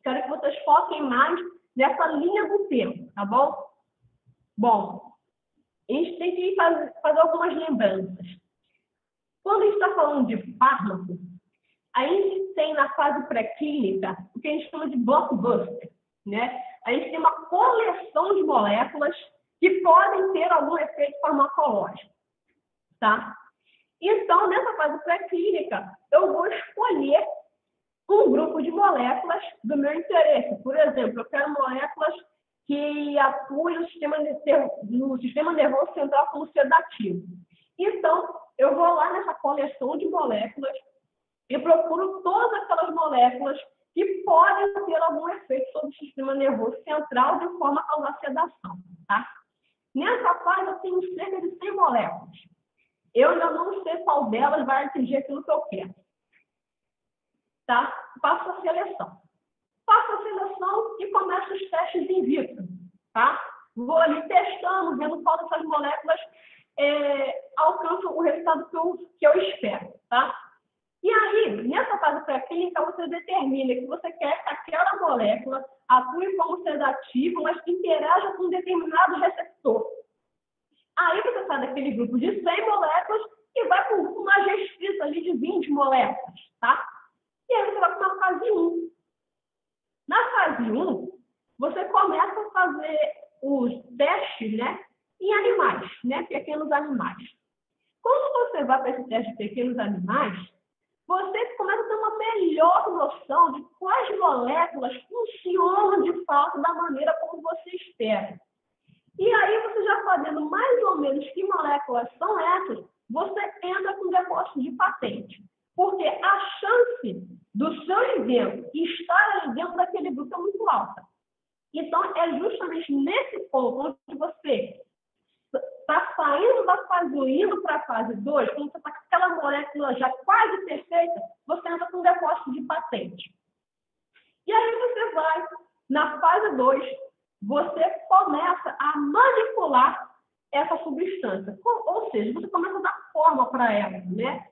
Quero que vocês foquem mais nessa linha do tempo, tá bom? Bom, a gente tem que fazer algumas lembranças. Quando a gente está falando de fármaco, a gente tem na fase pré-clínica o que a gente chama de blockbuster, né? A gente tem uma coleção de moléculas que podem ter algum efeito farmacológico, tá? Então, nessa fase pré-clínica, eu vou escolher um grupo de moléculas do meu interesse. Por exemplo, eu quero moléculas que atuem no sistema nervoso central como sedativo. Então, eu vou lá nessa coleção de moléculas e procuro todas aquelas moléculas que podem ter algum efeito sobre o sistema nervoso central de forma a causar sedação, tá? Nessa fase, eu tenho cerca de 100 moléculas. Eu ainda não sei qual delas vai atingir aquilo que eu quero. Tá? Faço a seleção. Faço a seleção e começo os testes in vitro, tá? Vou ali testando, vendo qual dessas moléculas alcança o resultado que eu espero, tá? E aí, nessa fase pré-clínica, você determina que você quer que aquela molécula atue como sedativo, mas que interaja com um determinado receptor. Aí você sai daquele grupo de 100 moléculas e vai para uma restrita ali de 20 moléculas, tá? E aí você vai para a fase 1. Na fase 1, você começa a fazer os testes, né, em animais, né, pequenos animais. Quando você vai para esse teste de pequenos animais, você começa a ter uma melhor noção de quais moléculas funcionam de fato da maneira como você espera. E aí, você já fazendo mais ou menos que moléculas são essas, você entra com depósito de patente. Porque a chance do seu evento estar ali dentro daquele grupo é muito alta. Então, é justamente nesse ponto onde você está saindo da fase 1 indo para a fase 2, quando você está com aquela molécula já quase perfeita, você entra com depósito de patente. E aí você vai Na fase 2, você começa a manipular essa substância. Ou seja, você começa a dar forma para ela, né?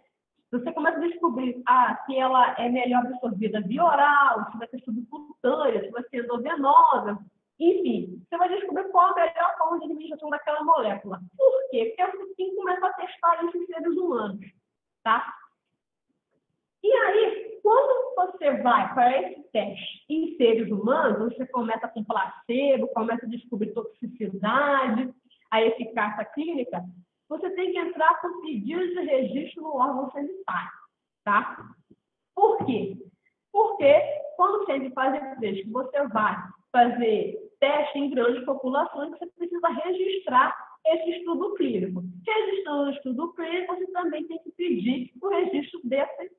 Você começa a descobrir se ela é melhor absorvida via oral, se vai ser subcutânea, se vai ser endovenosa. Enfim, você vai descobrir qual a melhor forma de administração daquela molécula. Por quê? Porque você tem que começar a testar isso em seres humanos, tá? E aí, quando você vai para esse teste em seres humanos, você começa com placebo, começa a descobrir toxicidade, a eficácia clínica, você tem que entrar com pedido de registro no órgão sanitário, tá? Por quê? Porque quando você faz esse teste, você vai fazer teste em grandes populações, você precisa registrar esse estudo clínico. Registrando o estudo clínico, você também tem que pedir o registro desse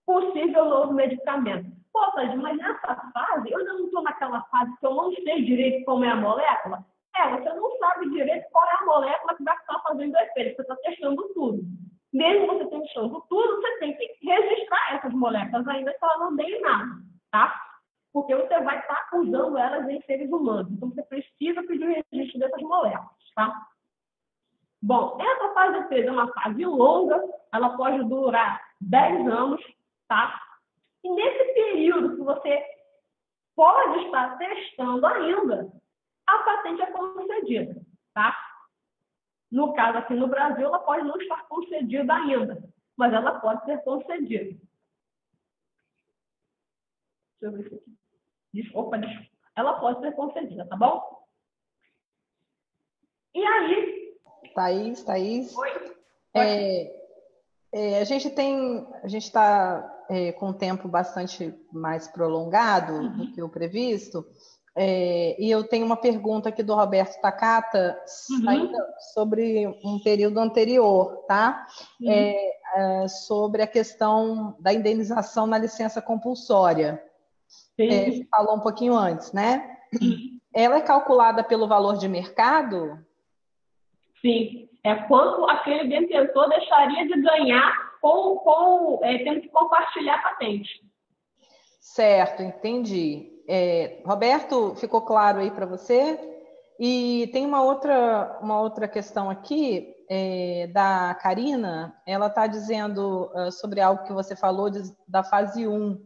possível novo medicamento. Pô, Thaís, mas nessa fase, eu ainda não estou naquela fase que eu não sei direito como é a molécula. Você não sabe direito qual é a molécula que vai estar fazendo efeito. Você está testando tudo. Mesmo você testando tudo, você tem que registrar essas moléculas, ainda que elas não deem nada, tá? Porque você vai estar usando elas em seres humanos. Então, você precisa pedir o registro dessas moléculas, tá? Bom, essa fase 3 é uma fase longa, ela pode durar 10 anos, tá? E nesse período que você pode estar testando ainda, a patente é concedida, tá? No caso, aqui no Brasil, ela pode não estar concedida ainda, mas ela pode ser concedida. Deixa eu ver isso aqui. Desculpa. Ela pode ser concedida, tá bom? E aí... Thaís. Oi? A gente está com um tempo bastante mais prolongado do que o previsto, e eu tenho uma pergunta aqui do Roberto Takata ainda sobre um período anterior, tá? Sobre a questão da indenização na licença compulsória. Você falou um pouquinho antes, né? Ela é calculada pelo valor de mercado? Sim. É quanto aquele detentor deixaria de ganhar tendo que compartilhar a patente. Certo, entendi. Roberto, ficou claro aí para você? E tem uma outra questão aqui, da Karina. Ela está dizendo sobre algo que você falou da fase 1,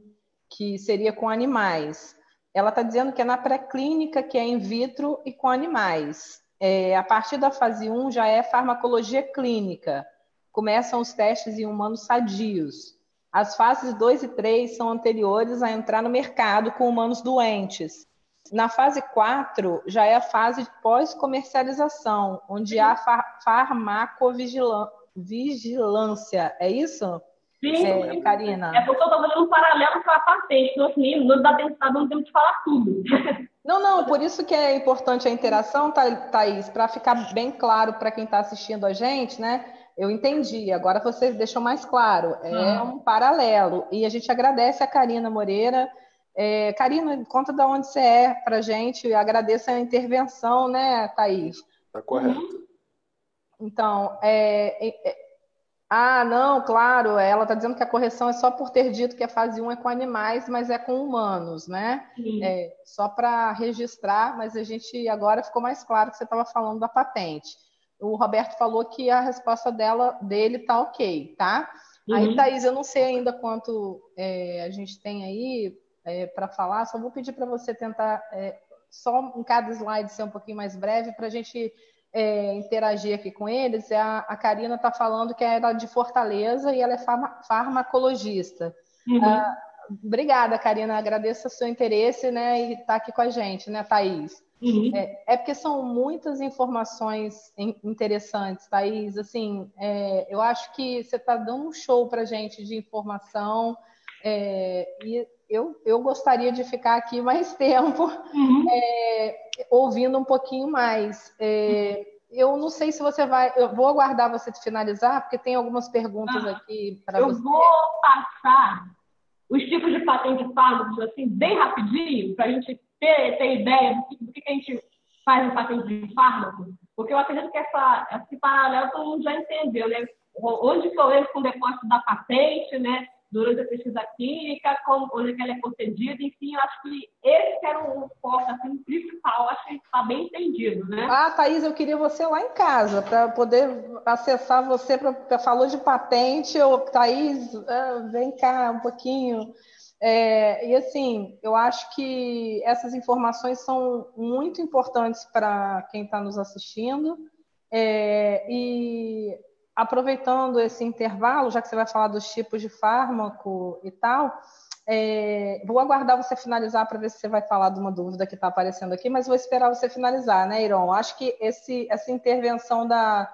que seria com animais. Ela está dizendo que é na pré-clínica, que é in vitro e com animais. A partir da fase 1 já é farmacologia clínica. Começam os testes em humanos sadios. As fases 2 e 3 são anteriores a entrar no mercado com humanos doentes. Na fase 4 já é a fase de pós-comercialização, onde há farmacovigilância. É isso? Sim. Karina. É porque eu estou fazendo um paralelo com a patente. Não dá tempo de falar tudo. Não, por isso que é importante a interação, Thaís, para ficar bem claro para quem está assistindo a gente, né? Eu entendi, agora você deixou mais claro, é um paralelo. E a gente agradece a Karina Moreira. Karina, conta de onde você é para a gente, e agradeço a intervenção, né, Thaís? Está correto. Então, não, claro, ela está dizendo que a correção é só por ter dito que a fase 1 é com animais, mas é com humanos, né? Só para registrar, mas a gente agora ficou mais claro que você estava falando da patente. O Roberto falou que a resposta dele está ok, tá? Aí, Thaís, eu não sei ainda quanto a gente tem aí para falar, só vou pedir para você tentar, só em cada slide ser um pouquinho mais breve, para a gente interagir aqui com eles. A Karina está falando que ela é de Fortaleza e ela é farmacologista. Obrigada, Karina, agradeço o seu interesse, né, e estar aqui com a gente, né, Thaís? Porque são muitas informações interessantes, Thaís. Assim, eu acho que você está dando um show para a gente de informação, e eu gostaria de ficar aqui mais tempo ouvindo um pouquinho mais. Eu não sei se você vai... Eu vou aguardar você finalizar, porque tem algumas perguntas aqui para você. Eu vou passar os tipos de patente de fármacos, assim, bem rapidinho, para a gente ter ideia do que a gente faz em patente de fármaco, porque eu acredito que esse paralelo todo mundo já entendeu, né? Onde que eu entro com o depósito da patente, né? durante a pesquisa clínica, onde é que ela é concedida, enfim, eu acho que esse era o foco assim, principal, acho que está bem entendido, né? Ah, Thaís, eu queria você lá em casa, para poder acessar você, falou de patente, Thaís, vem cá um pouquinho. E assim, eu acho que essas informações são muito importantes para quem está nos assistindo. E aproveitando esse intervalo, já que você vai falar dos tipos de fármaco e tal, vou aguardar você finalizar para ver se você vai falar de uma dúvida que está aparecendo aqui, mas vou esperar você finalizar, né, Iron? Acho que essa intervenção da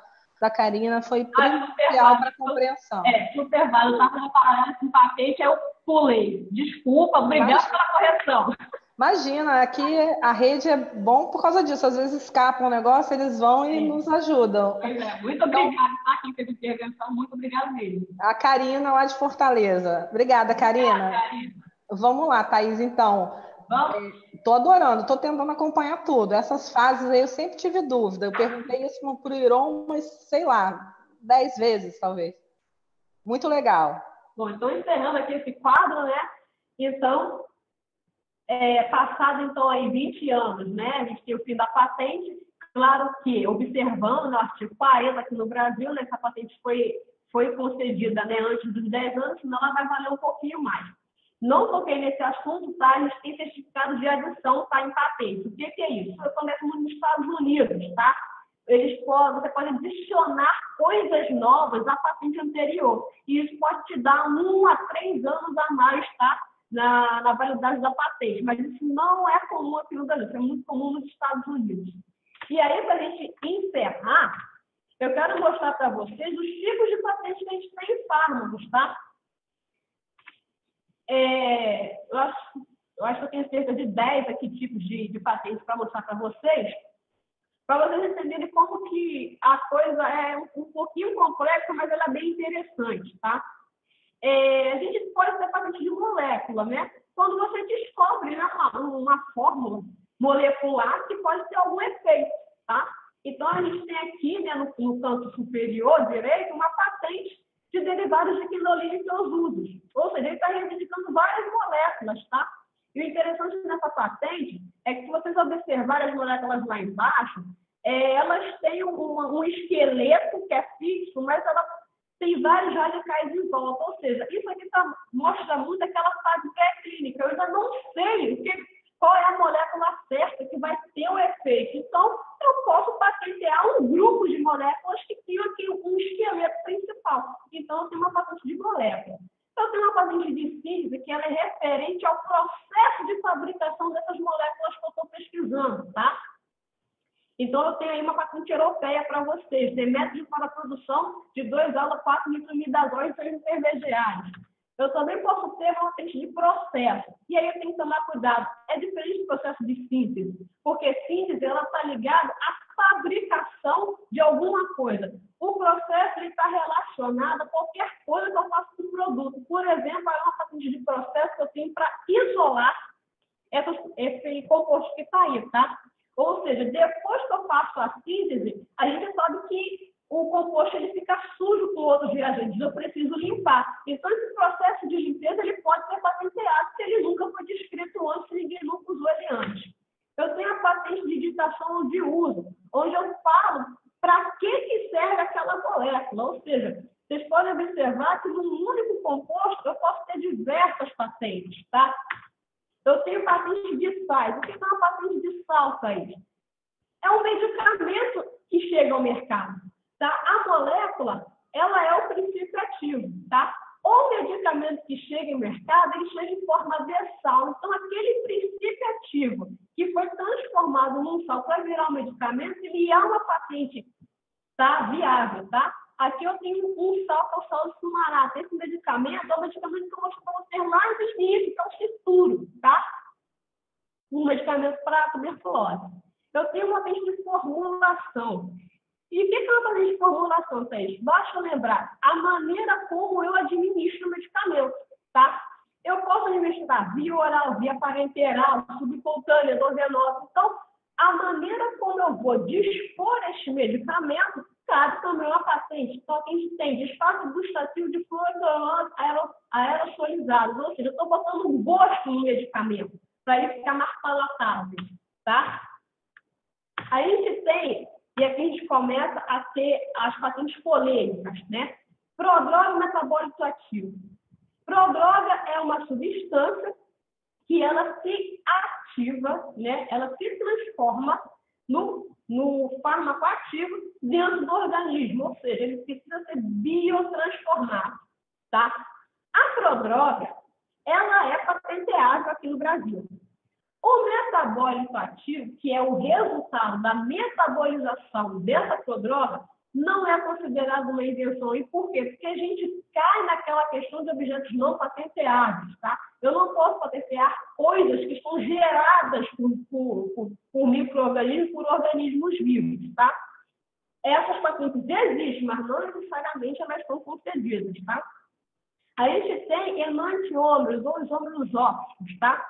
Karina foi primordial para a compreensão. Super válido. Eu estava parando esse patente, eu pulei. Desculpa, obrigada pela correção. Imagina, aqui a rede é bom por causa disso. Às vezes escapa um negócio, eles vão e nos ajudam. Muito obrigada, tá? Quem fez a intervenção, muito obrigada mesmo. A Karina, lá de Fortaleza. Obrigada, Karina. Vamos lá, Thaís, então. Estou adorando, estou tentando acompanhar tudo. Essas fases aí eu sempre tive dúvida. Eu perguntei isso para o Iron, mas sei lá, 10 vezes, talvez. Muito legal. Bom, então encerrando aqui esse quadro, né? Então, passado então aí 20 anos, né? A gente tem o fim da patente. Claro que, observando o artigo 40 aqui no Brasil, né, essa patente foi concedida, né, antes dos 10 anos, senão ela vai valer um pouquinho mais. Não toquei nesse assunto, tá? A gente tem certificado de adição, tá, em patente. O que é isso? Isso acontece muito nos Estados Unidos, tá? Você pode adicionar coisas novas à patente anterior. E isso pode te dar 1 a 3 anos a mais, tá? Na validade da patente. Mas isso não é comum aqui no Brasil, isso é muito comum nos Estados Unidos. E aí, para a gente encerrar, eu quero mostrar para vocês os tipos de patentes que a gente tem em fármacos, tá? Eu acho que eu tenho cerca de 10 aqui tipos de patentes para mostrar para vocês entenderem como que a coisa é um pouquinho complexa, mas ela é bem interessante, tá? A gente pode ter patente de molécula, né? Quando você descobre, né, uma fórmula molecular que pode ter algum efeito, tá? Então, a gente tem aqui, né, no canto superior direito, uma patente de derivados de quinolina e seus usos. Ou seja, ele está reivindicando várias moléculas, tá? E o interessante nessa patente é que, se vocês observarem as moléculas lá embaixo, elas têm um esqueleto que é fixo, mas ela tem vários radicais em volta. Ou seja, isso aqui mostra muito aquela fase pré-clínica. Eu ainda não sei qual é a molécula certa que vai ter o efeito. Então, eu posso patentear um grupo de moléculas que criam aqui um esqueleto principal. Então, eu tenho uma patente de molécula. Eu tenho uma patente de síntese que ela é referente ao processo de fabricação dessas moléculas que eu estou pesquisando, tá? Então, eu tenho aí uma patente europeia para vocês. Tem métodos para a produção de 2,4-nitramidazóis intermediários. Eu também posso ter uma patente de processo. E aí eu tenho que tomar cuidado. É diferente do processo de síntese, porque síntese está ligada à fabricação de alguma coisa. O processo está relacionado a qualquer coisa que eu faço com o produto. Por exemplo, é uma patente de processo que eu tenho para isolar esse composto que está aí, tá? Ou seja, depois que eu faço a síntese, a gente sabe que o composto ele fica sujo com outros reagentes, eu preciso limpar. Então, esse processo de limpeza ele pode ser patenteado se ele nunca foi descrito antes, ninguém nunca usou ele antes. Eu tenho a patente de digitação de uso, onde eu falo para que serve aquela molécula. Ou seja, vocês podem observar que num único composto eu posso ter diversas patentes, tá? Eu tenho patente de sais. O que é uma patente de sal, Thaís? É um medicamento que chega ao mercado. Tá? A molécula, ela é o princípio ativo, tá? O medicamento que chega ao mercado, ele chega em forma de sal. Então, aquele princípio ativo que foi transformado num sal para virar um medicamento, ele é uma patente, tá, viável, tá? Aqui eu tenho um sal, que é o sal de fumarato. Esse medicamento é o medicamento que eu mostrei para vocês lá no início, que é o Cituro, tá? Um medicamento para tuberculose. Eu tenho uma patente de formulação. E o que é uma patente de formulação, Thaís? Basta lembrar a maneira como eu administro o medicamento, tá? Eu posso administrar via oral, via parenteral, subcutânea, endovenosa. Então, a maneira como eu vou dispor este medicamento cabe também uma patente. Então, a gente tem disfarce gustativo de fluoroquinolones aerosolizados, ou seja, eu estou botando um gosto no medicamento, para ele ficar mais palatável, tá? A gente tem, e aqui a gente começa a ter as patentes polêmicas, né? Prodroga metabólico ativo. Prodroga é uma substância que ela se ativa, né? Ela se transforma no fármaco ativo dentro do organismo, ou seja, ele precisa ser biotransformado, tá? A prodroga, ela é patenteável aqui no Brasil. O metabólico ativo, que é o resultado da metabolização dessa prodroga, não é considerado uma invenção. E por quê? Porque a gente cai naquela questão de objetos não patenteáveis, tá? Eu não posso patentear coisas que são geradas por micro-organismos, por organismos vivos, tá? Essas patentes existem, mas não necessariamente elas são concedidas, tá? A gente tem enantiômeros ou isômeros ópticos, tá?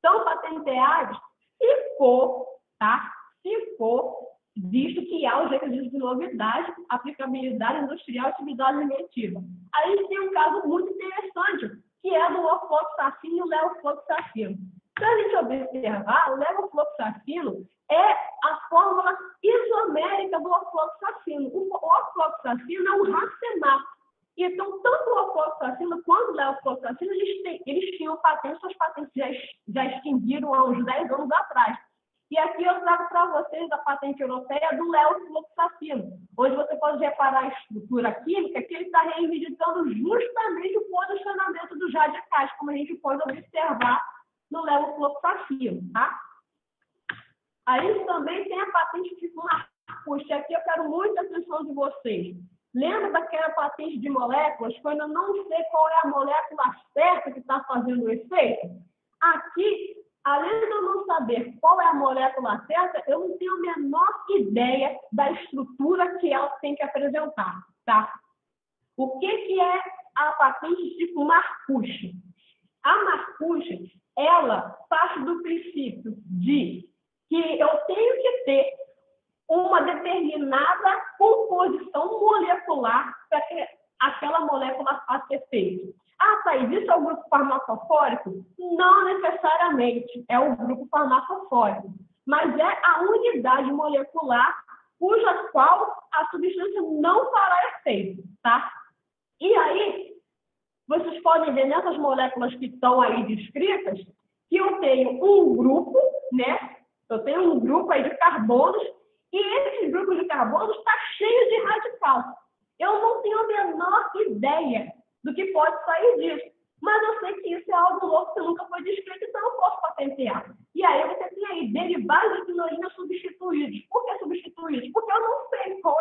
São patenteados se for, tá? Se for visto que há os requisitos de novidade, aplicabilidade industrial e atividade negativa. Aí tem um caso muito interessante, que é do ofloxacino e o levofloxacino. Se a gente observar, o levofloxacino é a fórmula isomérica do ofloxacino. O ofloxacino é um racemato. Então, tanto o ofloxacino quanto o levofloxacino, eles tinham patentes, suas patentes já extinguiram há uns 10 anos atrás. E aqui eu trago para vocês a patente europeia do levofloxacino, onde você pode reparar a estrutura química que ele está reivindicando justamente o posicionamento dos radicais, como a gente pode observar no levofloxacino, tá? Aí também tem a patente de Marcus, aqui eu quero muita atenção de vocês. Lembra daquela patente de moléculas, quando eu não sei qual é a molécula certa que está fazendo o efeito? Aqui, além de eu não saber qual é a molécula certa, eu não tenho a menor ideia da estrutura que ela tem que apresentar, tá? O que é a patente tipo Marcus? A Marcus, ela parte do princípio de que eu tenho que ter uma determinada composição molecular para que aquela molécula faça efeito. Ah, Thaís, isso é o grupo farmacofórico? Não necessariamente é o grupo farmacofórico, mas é a unidade molecular cuja qual a substância não fará efeito, tá? E aí, vocês podem ver nessas moléculas que estão aí descritas que eu tenho um grupo, né? Eu tenho um grupo aí de carbonos e esse grupo de carbonos está cheio de radical. Eu não tenho a menor ideia do que pode sair disso. Mas eu sei que isso é algo louco que nunca foi descrito, então eu posso patentear. E aí você tem aí derivados de quinolina substituídos. Por que substituídos? Porque eu não sei qual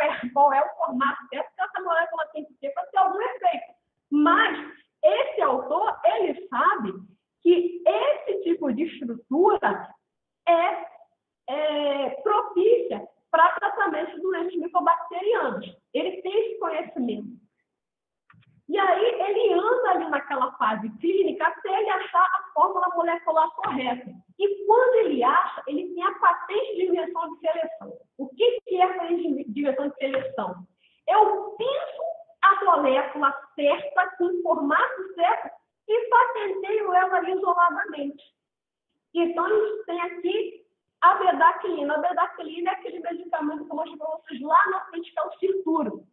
é o formato que essa molécula tem que ter para ter algum efeito. Mas esse autor, ele sabe que esse tipo de estrutura é propícia para tratamento de doenças micobacterianas. Ele tem esse conhecimento. E aí ele anda ali naquela fase clínica até ele achar a fórmula molecular correta. E quando ele acha, ele tem a patente de invenção de seleção. O que é a patente de invenção de seleção? Eu pinço a molécula certa, com o formato certo, e patenteio ela isoladamente. Então, a gente tem aqui a bedaquilina. A bedaquilina é aquele medicamento que eu mostrei para vocês lá na frente, que é o Cituro.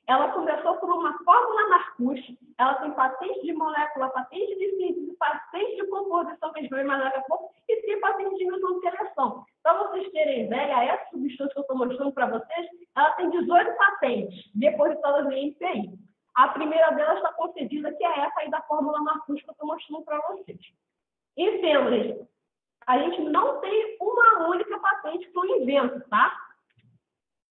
Ela começou por uma fórmula Marcus, ela tem patente de molécula, patente de síntese, patente de composição, que a gente vai mais daqui a pouco, e tem patente de invenção de seleção. Para vocês terem ideia, essa substância que eu estou mostrando para vocês, ela tem 18 patentes, depositadas em INPI. A primeira delas está concedida, que é essa aí da fórmula Marcus que eu estou mostrando para vocês. Em fêmeas, a gente não tem uma única patente que eu invento, tá?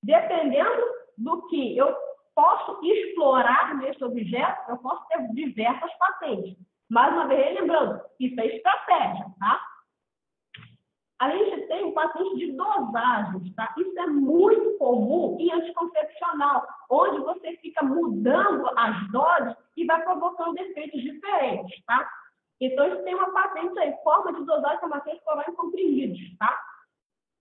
Dependendo do que eu posso explorar nesse objeto, eu posso ter diversas patentes. Mais uma vez, lembrando, isso é estratégia, tá? A gente tem patente de dosagens, tá? Isso é muito comum em anticoncepcional, onde você fica mudando as doses e vai provocando efeitos diferentes, tá? Então, isso tem uma patente aí, forma de dosagem farmacêutica oral em comprimidos, tá?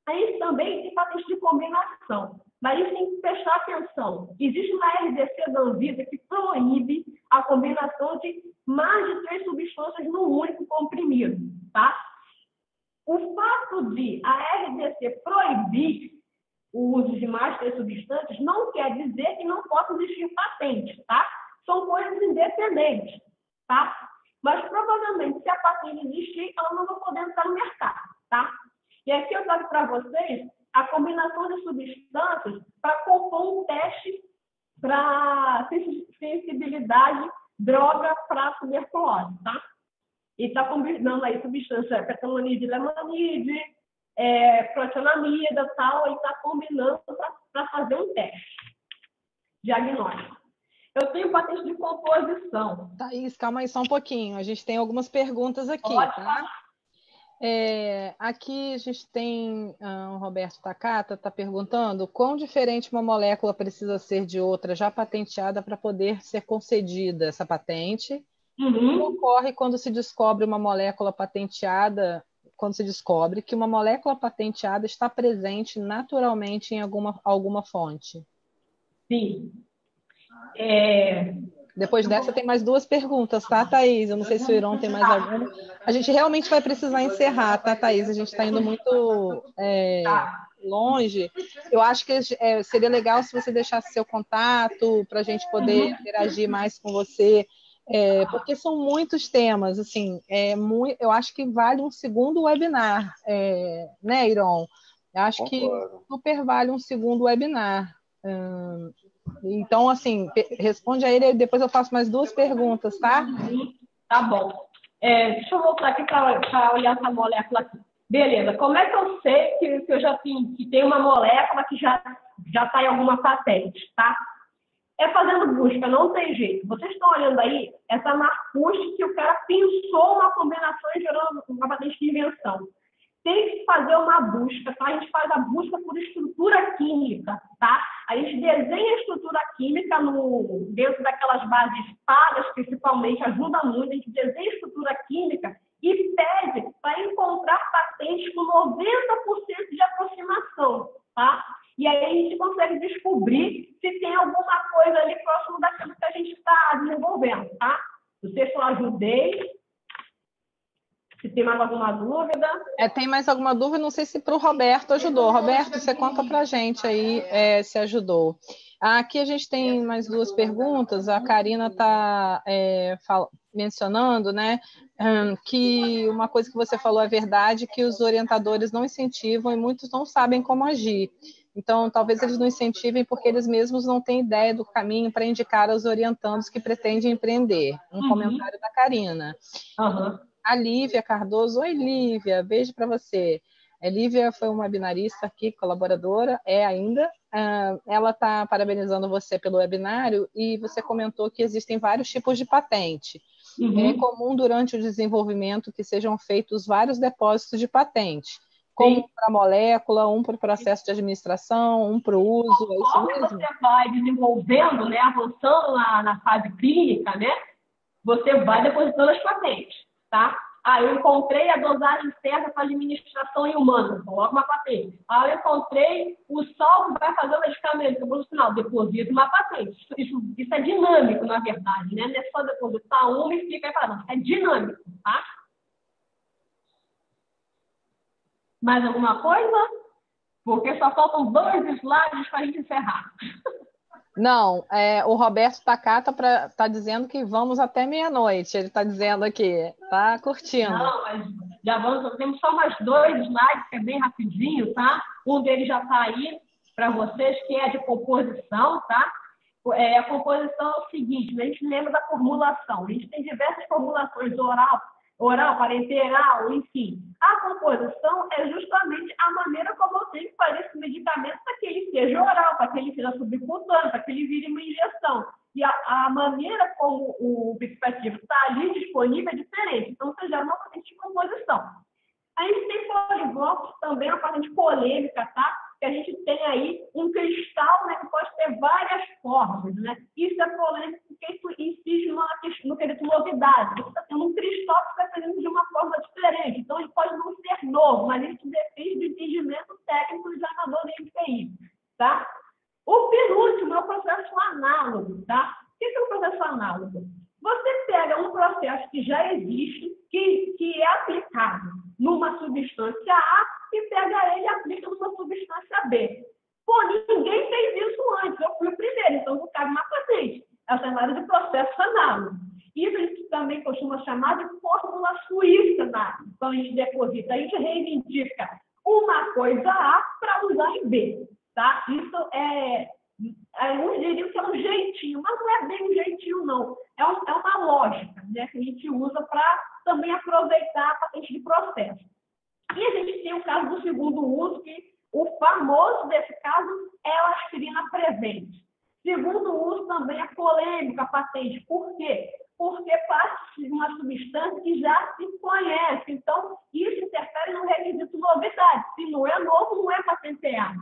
A gente também tem patente de combinação. Mas a gente tem que prestar atenção. Existe uma RDC da Anvisa que proíbe a combinação de mais de 3 substâncias num único comprimido, tá? O fato de a RDC proibir o uso de mais de 3 substâncias não quer dizer que não possa existir patente, tá? São coisas independentes, tá? Mas provavelmente, se a patente existir, ela não vai poder entrar no mercado, tá? E aqui eu trago para vocês a combinação de substâncias para compor um teste para sensibilidade droga para tuberculose, tá? E está combinando aí substância petanonide, lemanide, protonamida, tal, e está combinando para fazer um teste diagnóstico. Eu tenho patente de composição. Thaís, calma aí só um pouquinho. A gente tem algumas perguntas aqui, Pode tá? falar. Aqui a gente tem o Roberto Takata está perguntando quão diferente uma molécula precisa ser de outra já patenteada para poder ser concedida essa patente. O que ocorre quando se descobre uma molécula patenteada, quando se descobre que uma molécula patenteada está presente naturalmente em alguma fonte? Sim. Depois dessa tem mais 2 perguntas, tá, Thaís? Eu não sei se o Iron tem mais alguma. A gente realmente vai precisar encerrar, tá, Thaís? A gente está indo muito longe. Eu acho que seria legal se você deixasse seu contato para a gente poder interagir mais com você, porque são muitos temas, assim, eu acho que vale um segundo webinar, né, Iron? Eu acho que super vale um segundo webinar. Então, assim, responde a ele e depois eu faço mais 2 perguntas, tá? Tá bom. Deixa eu voltar aqui para olhar essa molécula aqui. Beleza. Como é que eu sei que eu já tenho, que tem uma molécula que já está em alguma patente, tá? É fazendo busca, não tem jeito. Vocês estão olhando aí essa marcute que o cara pensou uma combinação e gerou uma patente de invenção. Tem que fazer uma busca, tá? A gente faz a busca por estrutura química, tá? A gente desenha a estrutura química dentro daquelas bases pagas, principalmente, ajuda muito. A gente desenha a estrutura química e pede para encontrar patentes com 90% de aproximação, tá? E aí a gente consegue descobrir se tem alguma coisa ali próximo daquilo que a gente está desenvolvendo, tá? Não sei se eu ajudei. Se tem mais alguma dúvida? Tem mais alguma dúvida? Não sei se para o Roberto ajudou. Roberto, você conta para a gente aí se ajudou. Aqui a gente tem mais 2 perguntas. A Karina está mencionando, né, que uma coisa que você falou é verdade, que os orientadores não incentivam e muitos não sabem como agir. Então, talvez eles não incentivem porque eles mesmos não têm ideia do caminho para indicar aos orientandos que pretendem empreender. Um comentário da Karina. A Lívia Cardoso. Oi, Lívia, beijo para você. A Lívia foi uma webinarista aqui, colaboradora, ainda. Ela está parabenizando você pelo webinário e você comentou que existem vários tipos de patente. É comum durante o desenvolvimento que sejam feitos vários depósitos de patente, como para a molécula, um para o processo de administração, um para o uso, é isso mesmo? Você vai desenvolvendo, né, avançando na fase clínica, né, você vai depositando as patentes. Tá? Eu encontrei a dosagem certa para administração em humanos, coloco uma patente. Eu encontrei o sol que vai fazer o medicamento, no final, deposito uma patente. Isso é dinâmico, na verdade, né? Não é só depositar uma e fica aí falando. É dinâmico, tá? Mais alguma coisa? Porque só faltam 2 slides para a gente encerrar. Não, o Roberto Takata está dizendo que vamos até meia-noite. Ele está dizendo aqui, está curtindo. Não, mas já temos só mais 2 slides, que é bem rapidinho, tá? Um deles já está aí para vocês, que é de composição, tá? A composição é o seguinte, a gente lembra da formulação. A gente tem diversas formulações oral, parenteral, enfim. A composição é justamente a maneira como eu tenho que fazer esse medicamento para que ele seja oral, para que ele seja subcutâneo, para que ele vire uma injeção. E a maneira como o princípio ativo está ali disponível é diferente. Então, você gera uma patente de composição. A gente tem poliglófitos também, uma patente polêmica, tá? Que a gente tem aí um cristal, né, que pode ter várias formas, né? Isso é polêmico porque isso insiste no quesito novidade. Você está tendo um cristal que está fazendo de uma forma diferente. Então, ele pode não ser novo, mas isso depende do entendimento técnico do examinador da MPI, tá? análogo. Você pega um processo que já existe, que é aplicado numa substância A, e pega ele e aplica numa substância B. Pô, ninguém fez isso antes, eu fui o primeiro, então não cabe uma patente. É chamada de processo análogo. Isso a gente também costuma chamar de fórmula suíça. Então, a gente deposita, a gente reivindica uma coisa A para usar em B. Tá? Isso alguns diriam que é um jeitinho, mas não é bem um jeitinho, não. É uma lógica, né, que a gente usa para também aproveitar a patente de processo. E a gente tem o caso do segundo uso, que o famoso desse caso é a aspirina Prevent. Segundo uso também é polêmica a patente. Por quê? Porque parte de uma substância que já se conhece. Então, isso interfere no requisito novidade. Se não é novo, não é patenteado.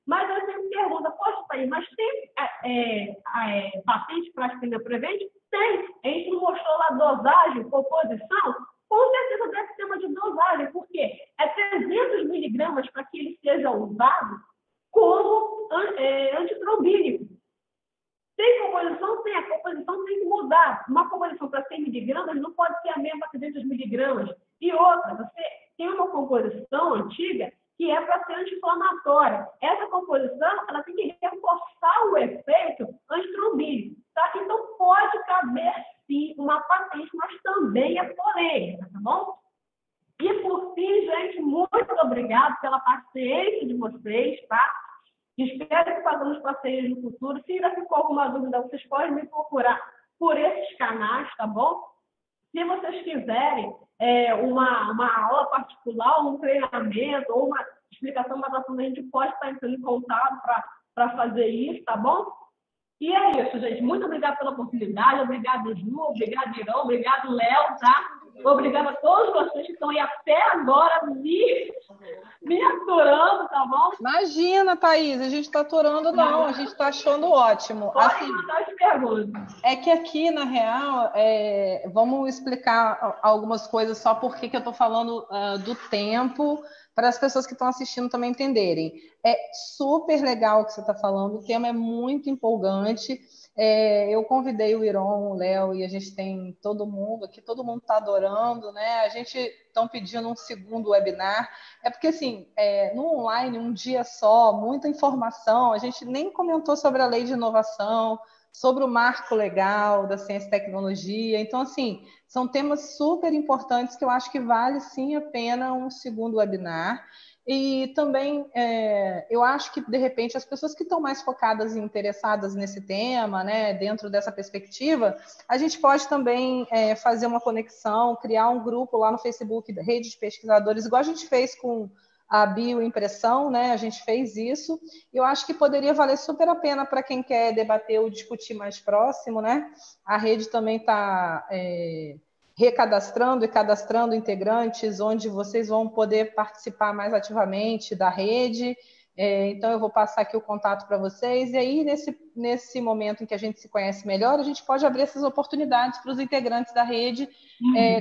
Mas aí você me pergunta, poxa, Thaís, mas tem patente para aspirina Prevent? Tem. A gente mostrou lá dosagem, composição. Com certeza deve ter uma de dosagem, porque é 300 miligramas para que ele seja usado como antitrombínico. Tem composição? Tem. A composição tem que mudar. Uma composição para 100 miligramas não pode ser a mesma para 300 miligramas. E outra, você tem uma composição antiga que é para ser anti-inflamatória. Essa composição ela tem que reforçar o efeito antitrombínico. Tá? Então, pode caber, sim, uma patente, mas também é polêmica, tá bom? E, por fim, gente, muito obrigado pela paciência de vocês, tá? Espero que façamos parcerias no futuro. Se ainda ficou alguma dúvida, vocês podem me procurar por esses canais, tá bom? Se vocês quiserem uma aula particular, um treinamento, ou uma explicação mais a fundo, a gente pode estar entrando em contato para fazer isso, tá bom? E é isso, gente. Muito obrigada pela oportunidade. Obrigado, Ju. Obrigado, Irão. Obrigado, Léo, tá? Obrigada a todos vocês que estão aí até agora me aturando, tá bom? Imagina, Thaís, a gente está aturando, não. A gente está achando ótimo. Pode mandar as perguntas. É que aqui, na real, vamos explicar algumas coisas só porque que eu estou falando do tempo, para as pessoas que estão assistindo também entenderem. É super legal o que você está falando, o tema é muito empolgante. Eu convidei o Iron, o Léo, e a gente tem todo mundo aqui, todo mundo está adorando, né? A gente está pedindo um segundo webinar. É porque, assim, no online, um dia só, muita informação, a gente nem comentou sobre a lei de inovação, sobre o marco legal da ciência e tecnologia. Então, assim, são temas super importantes que eu acho que vale, sim, a pena um segundo webinar. E também, eu acho que, de repente, as pessoas que estão mais focadas e interessadas nesse tema, né, dentro dessa perspectiva, a gente pode também fazer uma conexão, criar um grupo lá no Facebook da Rede de Pesquisadores, igual a gente fez com a bioimpressão, né? A gente fez isso. Eu acho que poderia valer super a pena para quem quer debater ou discutir mais próximo, né? A rede também está recadastrando e cadastrando integrantes, onde vocês vão poder participar mais ativamente da rede. Então, eu vou passar aqui o contato para vocês. E aí, nesse momento em que a gente se conhece melhor, a gente pode abrir essas oportunidades para os integrantes da rede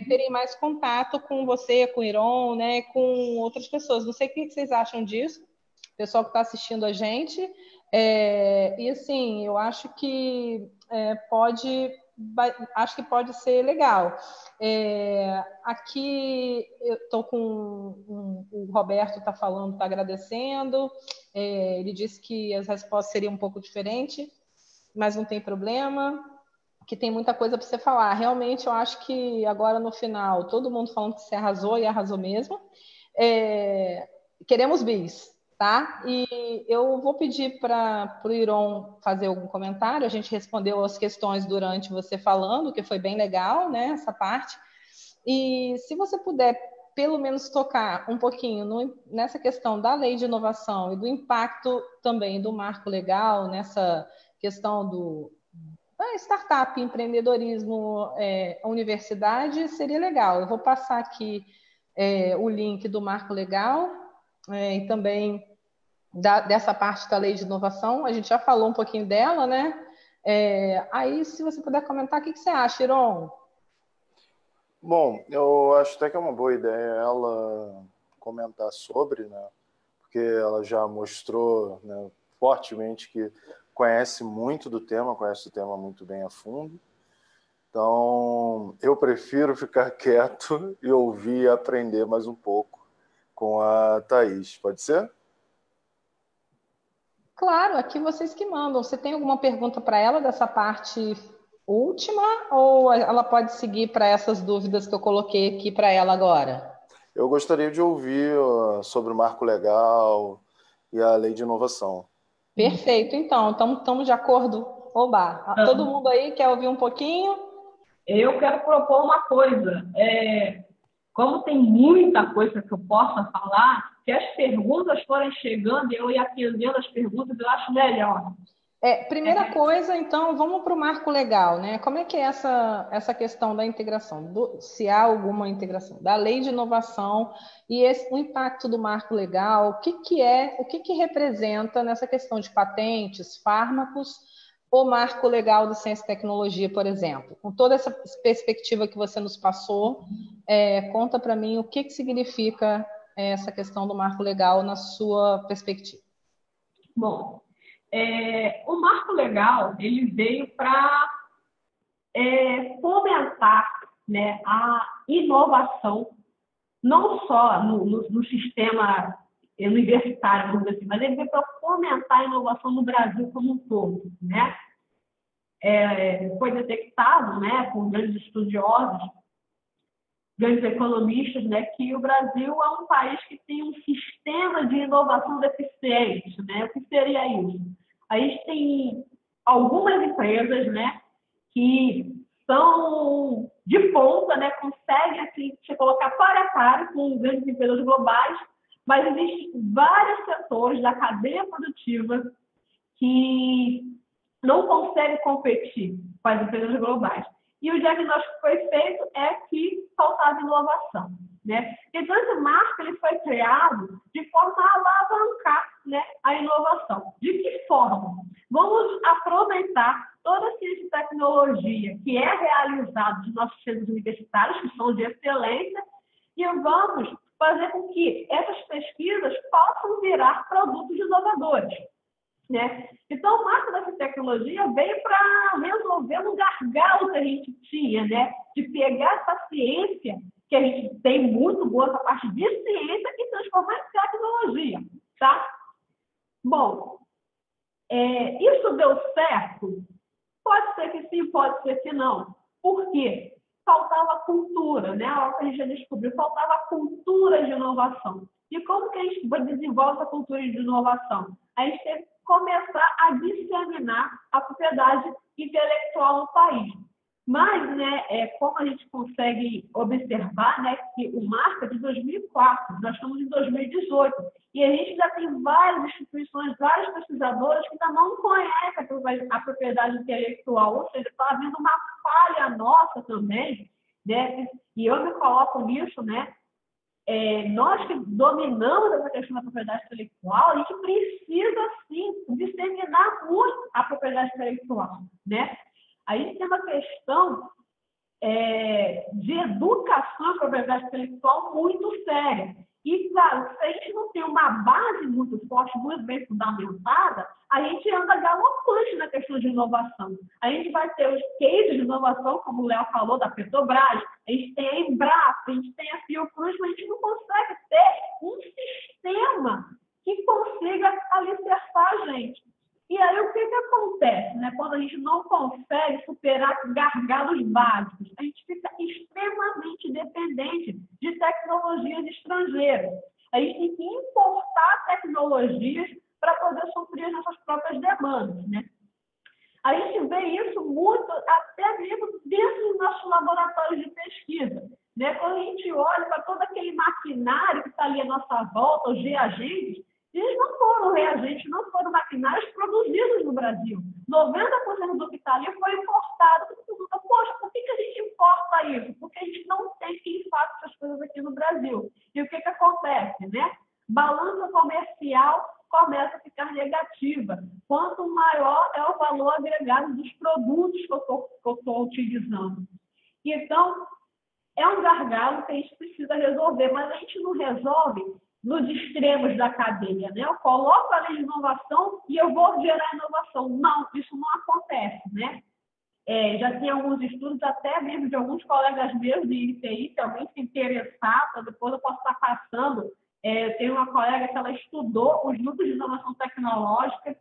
terem mais contato com você, com o Iron, né, com outras pessoas. Não sei o que vocês acham disso, pessoal que está assistindo a gente. E, assim, eu acho que acho que pode ser legal. Aqui eu estou com o Roberto está falando, está agradecendo. Ele disse que as respostas seriam um pouco diferentes, mas não tem problema, que tem muita coisa para você falar. Realmente, eu acho que agora no final, todo mundo falando que você arrasou e arrasou mesmo. Queremos bis. Tá? E eu vou pedir para o Iron fazer algum comentário. A gente respondeu as questões durante você falando, que foi bem legal, né, essa parte. E se você puder, pelo menos, tocar um pouquinho nessa questão da lei de inovação e do impacto também do marco legal, nessa questão da startup, empreendedorismo, universidade, seria legal. Eu vou passar aqui o link do marco legal e também dessa parte da lei de inovação. A gente já falou um pouquinho dela, né? Aí, se você puder comentar, o que você acha, Iron? Bom, eu acho até que é uma boa ideia ela comentar sobre, né? Porque ela já mostrou, né, fortemente que conhece muito do tema, conhece o tema muito bem a fundo. Então, eu prefiro ficar quieto e ouvir e aprender mais um pouco com a Thaís. Pode ser? Claro, aqui vocês que mandam. Você tem alguma pergunta para ela dessa parte última ou ela pode seguir para essas dúvidas que eu coloquei aqui para ela agora? Eu gostaria de ouvir sobre o marco legal e a lei de inovação. Perfeito, então, estamos de acordo. Oba, todo mundo aí quer ouvir um pouquinho? Eu quero propor uma coisa. Como tem muita coisa que eu possa falar, se as perguntas forem chegando e eu ir atendendo as perguntas, eu acho melhor. Primeira coisa, então, vamos para o marco legal, né? Como é que é essa questão da integração? Se há alguma integração da lei de inovação e o impacto do marco legal, o que representa nessa questão de patentes, fármacos, o marco legal de ciência e tecnologia, por exemplo? Com toda essa perspectiva que você nos passou, conta para mim o que significa essa questão do marco legal na sua perspectiva. Bom, o marco legal ele veio para fomentar, né, a inovação, não só no sistema universitário, vamos dizer assim, mas ele veio para fomentar a inovação no Brasil como um todo, né? Foi detectado, né, por grandes estudiosos, grandes economistas, né, que o Brasil é um país que tem um sistema de inovação deficiente, né? O que seria isso? A gente tem algumas empresas, né, que são de ponta, né, conseguem assim, se colocar para a cara com grandes empresas globais, mas existem vários setores da cadeia produtiva que não conseguem competir com as empresas globais. E o diagnóstico que foi feito é que faltava inovação, né? Então, esse marco ele foi criado de forma a alavancar, né, a inovação. De que forma? Vamos aproveitar toda a ciência e tecnologia que é realizada dos nossos centros universitários, que são de excelência, e vamos fazer com que essas pesquisas possam virar produtos inovadores, né? Então, o marco dessa tecnologia veio para resolver um gargalo que a gente tinha, né? De pegar essa ciência, que a gente tem muito boa, essa parte de ciência, e transformar em tecnologia, tá? Bom, isso deu certo? Pode ser que sim, pode ser que não. Por quê? Faltava cultura, né? Algo que a gente já descobriu, faltava cultura de inovação. E como que a gente desenvolve essa cultura de inovação? A gente tem que começar a disseminar a propriedade intelectual no país. Mas, né, como a gente consegue observar, né, que o marco é de 2004, nós estamos em 2018, e a gente já tem várias instituições, vários pesquisadores que ainda não conhecem a propriedade intelectual, ou seja, está havendo uma falha nossa também, né, e eu me coloco nisso, né, nós que dominamos essa questão da propriedade intelectual, a gente precisa, sim, disseminar muito a propriedade intelectual, né? A gente tem uma questão de educação à propriedade intelectual muito séria. E, claro, se a gente não tem uma base muito forte, muito bem fundamentada, a gente anda galopante na questão de inovação. A gente vai ter os cases de inovação, como o Léo falou, da Petrobras, a gente tem a Embrapa, a gente tem a Fiocruz, mas a gente não consegue ter um sistema que consiga alicerçar a gente. E aí, o que acontece, né? Quando a gente não consegue superar gargalos básicos? A gente fica extremamente dependente de tecnologias estrangeiras. A gente tem que importar tecnologias para poder suprir as nossas próprias demandas, né? A gente vê isso muito até mesmo dentro dos nossos laboratórios de pesquisa, né? Quando a gente olha para todo aquele maquinário que está ali à nossa volta, os reagentes, eles não foram reagentes, não foram maquinários produzidos no Brasil. 90% do que está ali foi importado. Você pergunta, poxa, por que a gente importa isso? Porque a gente não tem quem faça essas coisas aqui no Brasil. E o que acontece, né? Balança comercial começa a ficar negativa. Quanto maior é o valor agregado dos produtos que eu estou utilizando. Então, é um gargalo que a gente precisa resolver, mas a gente não resolve nos extremos da cadeia, né? Eu coloco a lei de inovação e eu vou gerar inovação. Não, isso não acontece, né? Já tem alguns estudos, até mesmo de alguns colegas meus de ITI, se alguém se interessar, depois eu posso estar passando. Eu tenho uma colega que ela estudou os núcleos de inovação tecnológica,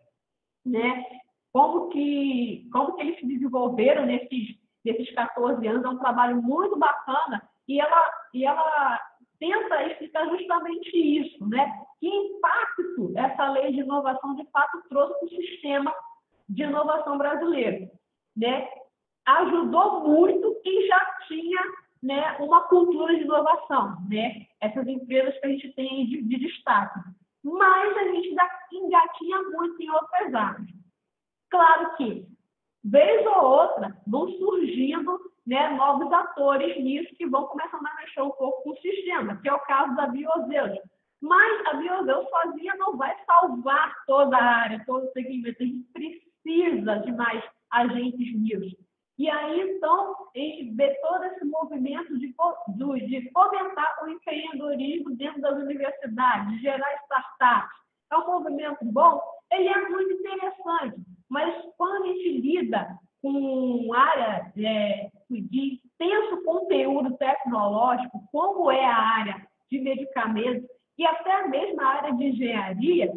né? Como que eles se desenvolveram nesses 14 anos. É um trabalho muito bacana e ela tenta explicar justamente isso, né? Que impacto essa lei de inovação de fato trouxe para o sistema de inovação brasileiro, né? Ajudou muito quem já tinha, né, uma cultura de inovação, né? Essas empresas que a gente tem de destaque. Mas a gente engatinha muito em outras áreas. Claro que, vez ou outra, vão surgindo, né, novos atores nisso que vão começando a mexer um pouco com o sistema, que é o caso da Biozeus. Mas a Biozeus sozinha não vai salvar toda a área, todo o segmento. A gente precisa de mais agentes nisso. E aí, então, a gente vê todo esse movimento de fomentar o empreendedorismo dentro das universidades, de gerar startups. É um movimento bom? Ele é muito interessante, mas quando a gente lida com área de intenso conteúdo tecnológico, como é a área de medicamentos e até mesmo a área de engenharia,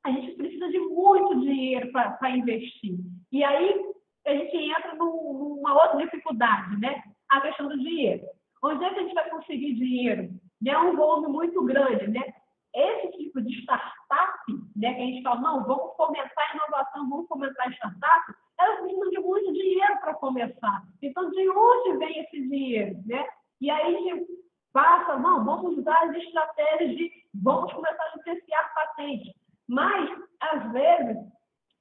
a gente precisa de muito dinheiro para investir. E aí a gente entra numa outra dificuldade, né? A questão do dinheiro. Onde é que a gente vai conseguir dinheiro? É um volume muito grande, né? Esse tipo de startup, né, que a gente fala, não, vamos fomentar a inovação, vamos fomentar a startup, elas precisam de muito dinheiro para começar. Então, de onde vem esse dinheiro, né? E aí a gente passa, não, vamos usar as estratégias vamos começar a licenciar patentes. Mas, às vezes,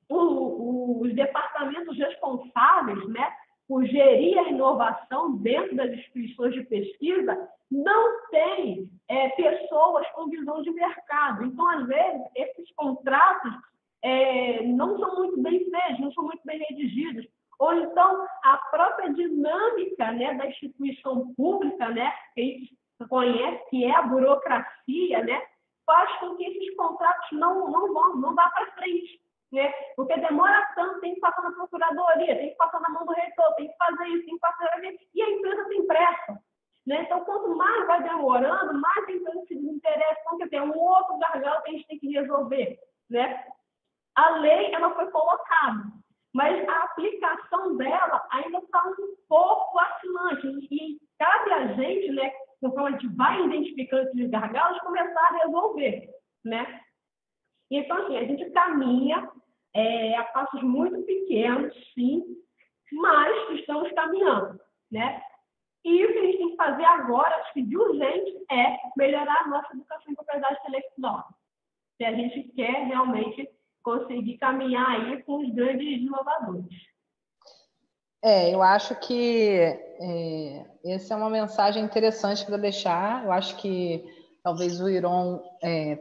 os departamentos responsáveis, né, por gerir a inovação dentro das instituições de pesquisa não têm pessoas com visão de mercado. Então, às vezes, esses contratos não são muito bem feitos, não são muito bem redigidos. Ou então, a própria dinâmica, né, da instituição pública, né, que a gente conhece, que é a burocracia, né, faz com que esses contratos não vá para frente. Né? Porque demora tanto, tem que passar na procuradoria, tem que passar na mão do reitor, tem que fazer isso, tem que fazer aquilo, e a empresa tem pressa. Né? Então, quanto mais vai demorando, mais a empresa se desinteressa, porque tem um outro gargalo que a gente tem que resolver. Né? A lei ela foi colocada, mas a aplicação dela ainda está um pouco vacilante, e cabe a gente, né, conforme a gente vai identificando esses gargalos, começar a resolver. Né? Então, assim, a gente caminha a passos muito pequenos, sim, mas estamos caminhando, né? E o que a gente tem que fazer agora, acho que de urgente, é melhorar a nossa educação em propriedade intelectual. Se a gente quer realmente conseguir caminhar aí com os grandes inovadores. Eu acho que essa é uma mensagem interessante para deixar. Eu acho que talvez o Iron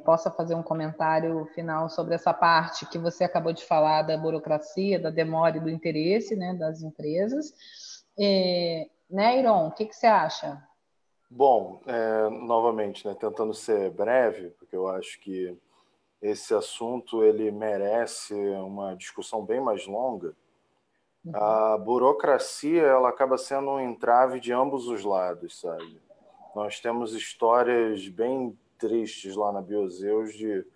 possa fazer um comentário final sobre essa parte que você acabou de falar da burocracia, da demora e do interesse, né, das empresas. Né, Iron? O que você acha? Bom, novamente, né, tentando ser breve, porque eu acho que esse assunto ele merece uma discussão bem mais longa. A burocracia ela acaba sendo um entrave de ambos os lados, sabe? Nós temos histórias bem tristes lá na Biozeus de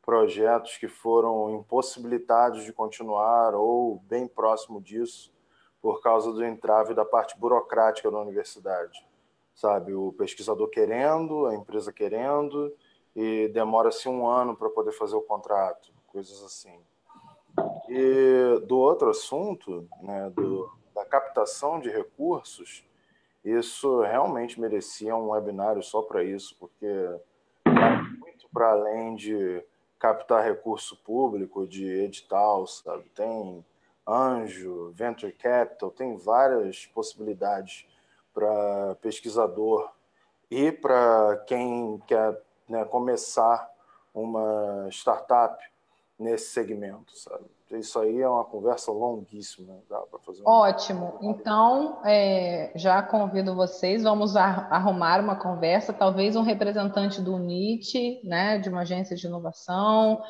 projetos que foram impossibilitados de continuar ou bem próximo disso por causa do entrave da parte burocrática da universidade, sabe? O pesquisador querendo, a empresa querendo, e demora-se 1 ano para poder fazer o contrato, coisas assim. E do outro assunto, né, da captação de recursos, isso realmente merecia um webinário só para isso, porque vai muito para além de captar recurso público, de edital, sabe? Tem anjo, venture capital, tem várias possibilidades para pesquisador e para quem quer, né, começar uma startup nesse segmento, sabe? isso aí é uma conversa longuíssima, dá para fazer Ótimo. Então, já convido vocês, vamos arrumar uma conversa, talvez um representante do NIT, né, de uma agência de inovação,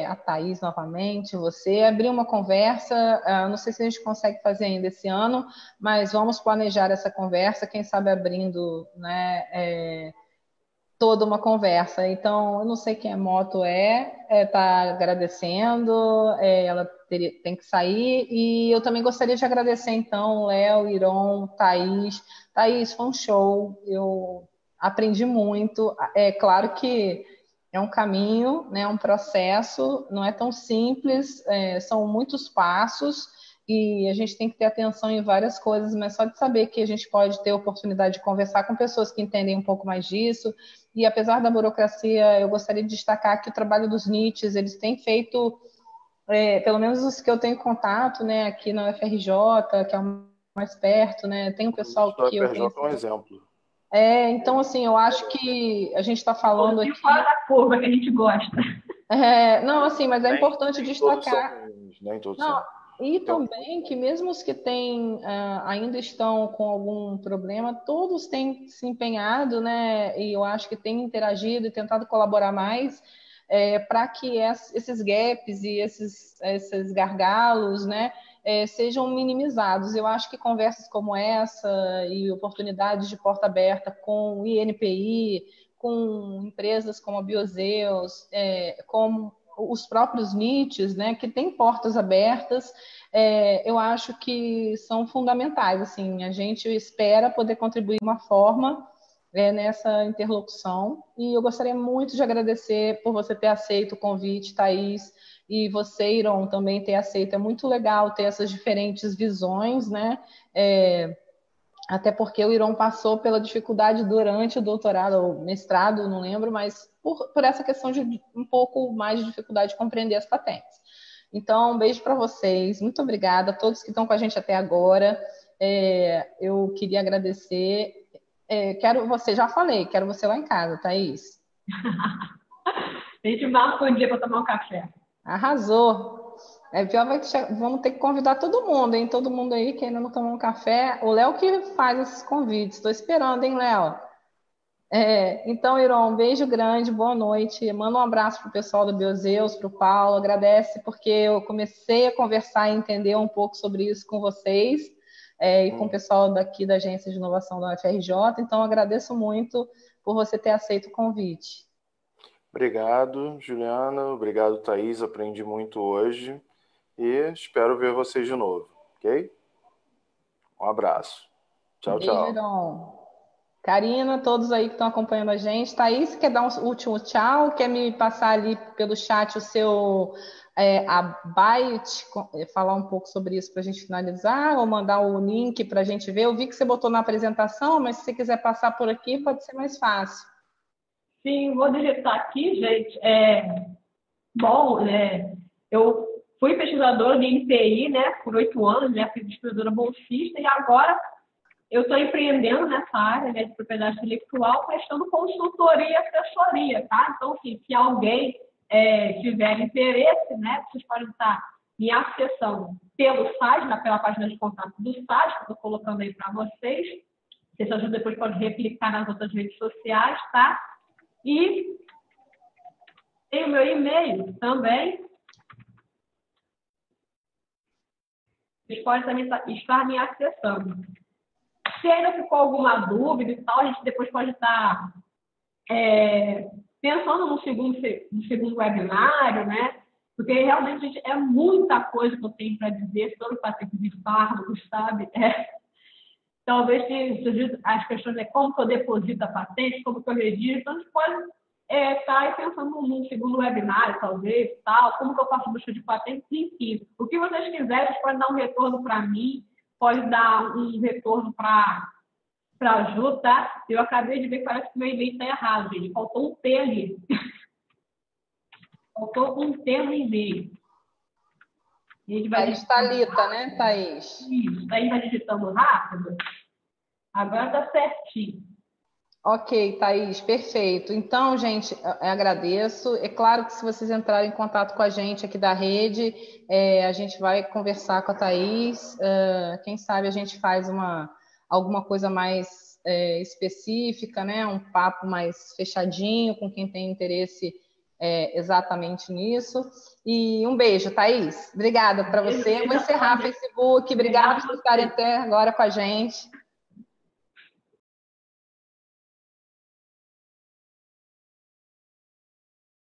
a Thaís novamente, você, abrir uma conversa, não sei se a gente consegue fazer ainda esse ano, mas vamos planejar essa conversa, quem sabe abrindo, né, toda uma conversa. Então, eu não sei quem a moto tá agradecendo, ela tem que sair, e eu também gostaria de agradecer, então, Léo, Iron, Thaís. Thaís, foi um show, eu aprendi muito. É claro que é um caminho, né, um processo, não é tão simples, são muitos passos, e a gente tem que ter atenção em várias coisas, mas só de saber que a gente pode ter a oportunidade de conversar com pessoas que entendem um pouco mais disso. E apesar da burocracia, eu gostaria de destacar que o trabalho dos NITs, eles têm feito, pelo menos os que eu tenho contato, né, aqui na UFRJ, que é o mais perto, né, tem um pessoal que eu UFRJ conheço. é um exemplo. Então, assim, eu acho que a gente está falando aqui... fora da curva que a gente gosta. Não, assim, mas é importante destacar... Nem todos Não, são. e também que mesmo os que têm, ainda estão com algum problema, todos têm se empenhado, né? E eu acho que têm interagido e tentado colaborar mais para que esses gaps e esses gargalos, né, sejam minimizados. Eu acho que conversas como essa e oportunidades de porta aberta com o INPI, com empresas como a Biozeus, como os próprios NITs, né, que têm portas abertas, eu acho que são fundamentais. Assim, a gente espera poder contribuir de uma forma nessa interlocução, e eu gostaria muito de agradecer por você ter aceito o convite, Thaís, e você, Iron, também ter aceito. É muito legal ter essas diferentes visões, né? Até porque o Iron passou pela dificuldade durante o doutorado, ou mestrado, não lembro, mas por essa questão de um pouco mais de dificuldade de compreender as patentes. Então, um beijo para vocês, muito obrigada a todos que estão com a gente até agora. Eu queria agradecer. Já falei, quero você lá em casa, Thaís. A gente marca um dia para tomar um café. Arrasou! Vamos ter que convidar todo mundo, hein? Todo mundo aí que ainda não tomou um café. O Léo que faz esses convites. Estou esperando, hein, Léo? Então, Iron, um beijo grande, boa noite. Manda um abraço para o pessoal do Biozeus, para o Paulo. Agradece porque eu comecei a conversar e entender um pouco sobre isso com vocês e com o pessoal daqui da Agência de Inovação da UFRJ. Então, agradeço muito por você ter aceito o convite. Obrigado, Juliana. Obrigado, Thaís. Aprendi muito hoje e espero ver vocês de novo, ok? Um abraço. Tchau, Beijo, tchau. Iron. Karina, todos aí que estão acompanhando a gente. Thaís, quer dar um último tchau? Quer me passar ali pelo chat o seu abaite, falar um pouco sobre isso para a gente finalizar, ou mandar o link para a gente ver? Eu vi que você botou na apresentação, mas se você quiser passar por aqui, pode ser mais fácil. Sim, vou digitar aqui, gente. Eu fui pesquisadora de INPI, né, por 8 anos, né, fui pesquisadora bolsista, e agora eu estou empreendendo nessa área, né, de propriedade intelectual, prestando consultoria e assessoria, tá? Então, assim, se alguém tiver interesse, né, vocês podem estar me acessando pelo site, pela página de contato do site, que eu estou colocando aí para vocês. Vocês depois podem replicar nas outras redes sociais, tá? E tem o meu e-mail também. Vocês podem também estar me acessando. Se ainda ficou alguma dúvida e tal, a gente depois pode estar pensando no segundo webinário, né? Porque realmente, gente, é muita coisa que eu tenho para dizer sobre patentes de fármacos, sabe? Talvez as questões como que eu deposito a patente, como que eu registro, então a gente pode estar aí pensando num segundo webinário, talvez, tal, como que eu faço busca de patentes, enfim. O que vocês quiserem, vocês podem dar um retorno para mim, pode dar um retorno para a Ju, tá? Eu acabei de ver que parece que meu e-mail está errado, gente. Faltou um T ali. Faltou um T no e-mail. Thaís Thalita, né, Thaís? Isso. Daí vai digitando rápido. Agora tá certinho. Ok, Thaís, perfeito. Então, gente, eu agradeço. É claro que se vocês entrarem em contato com a gente aqui da rede, a gente vai conversar com a Thaís. Quem sabe a gente faz alguma coisa mais específica, né? Um papo mais fechadinho com quem tem interesse exatamente nisso. E um beijo, Thaís. Obrigada para você. Eu vou encerrar o Facebook. Obrigada por estarem até agora com a gente.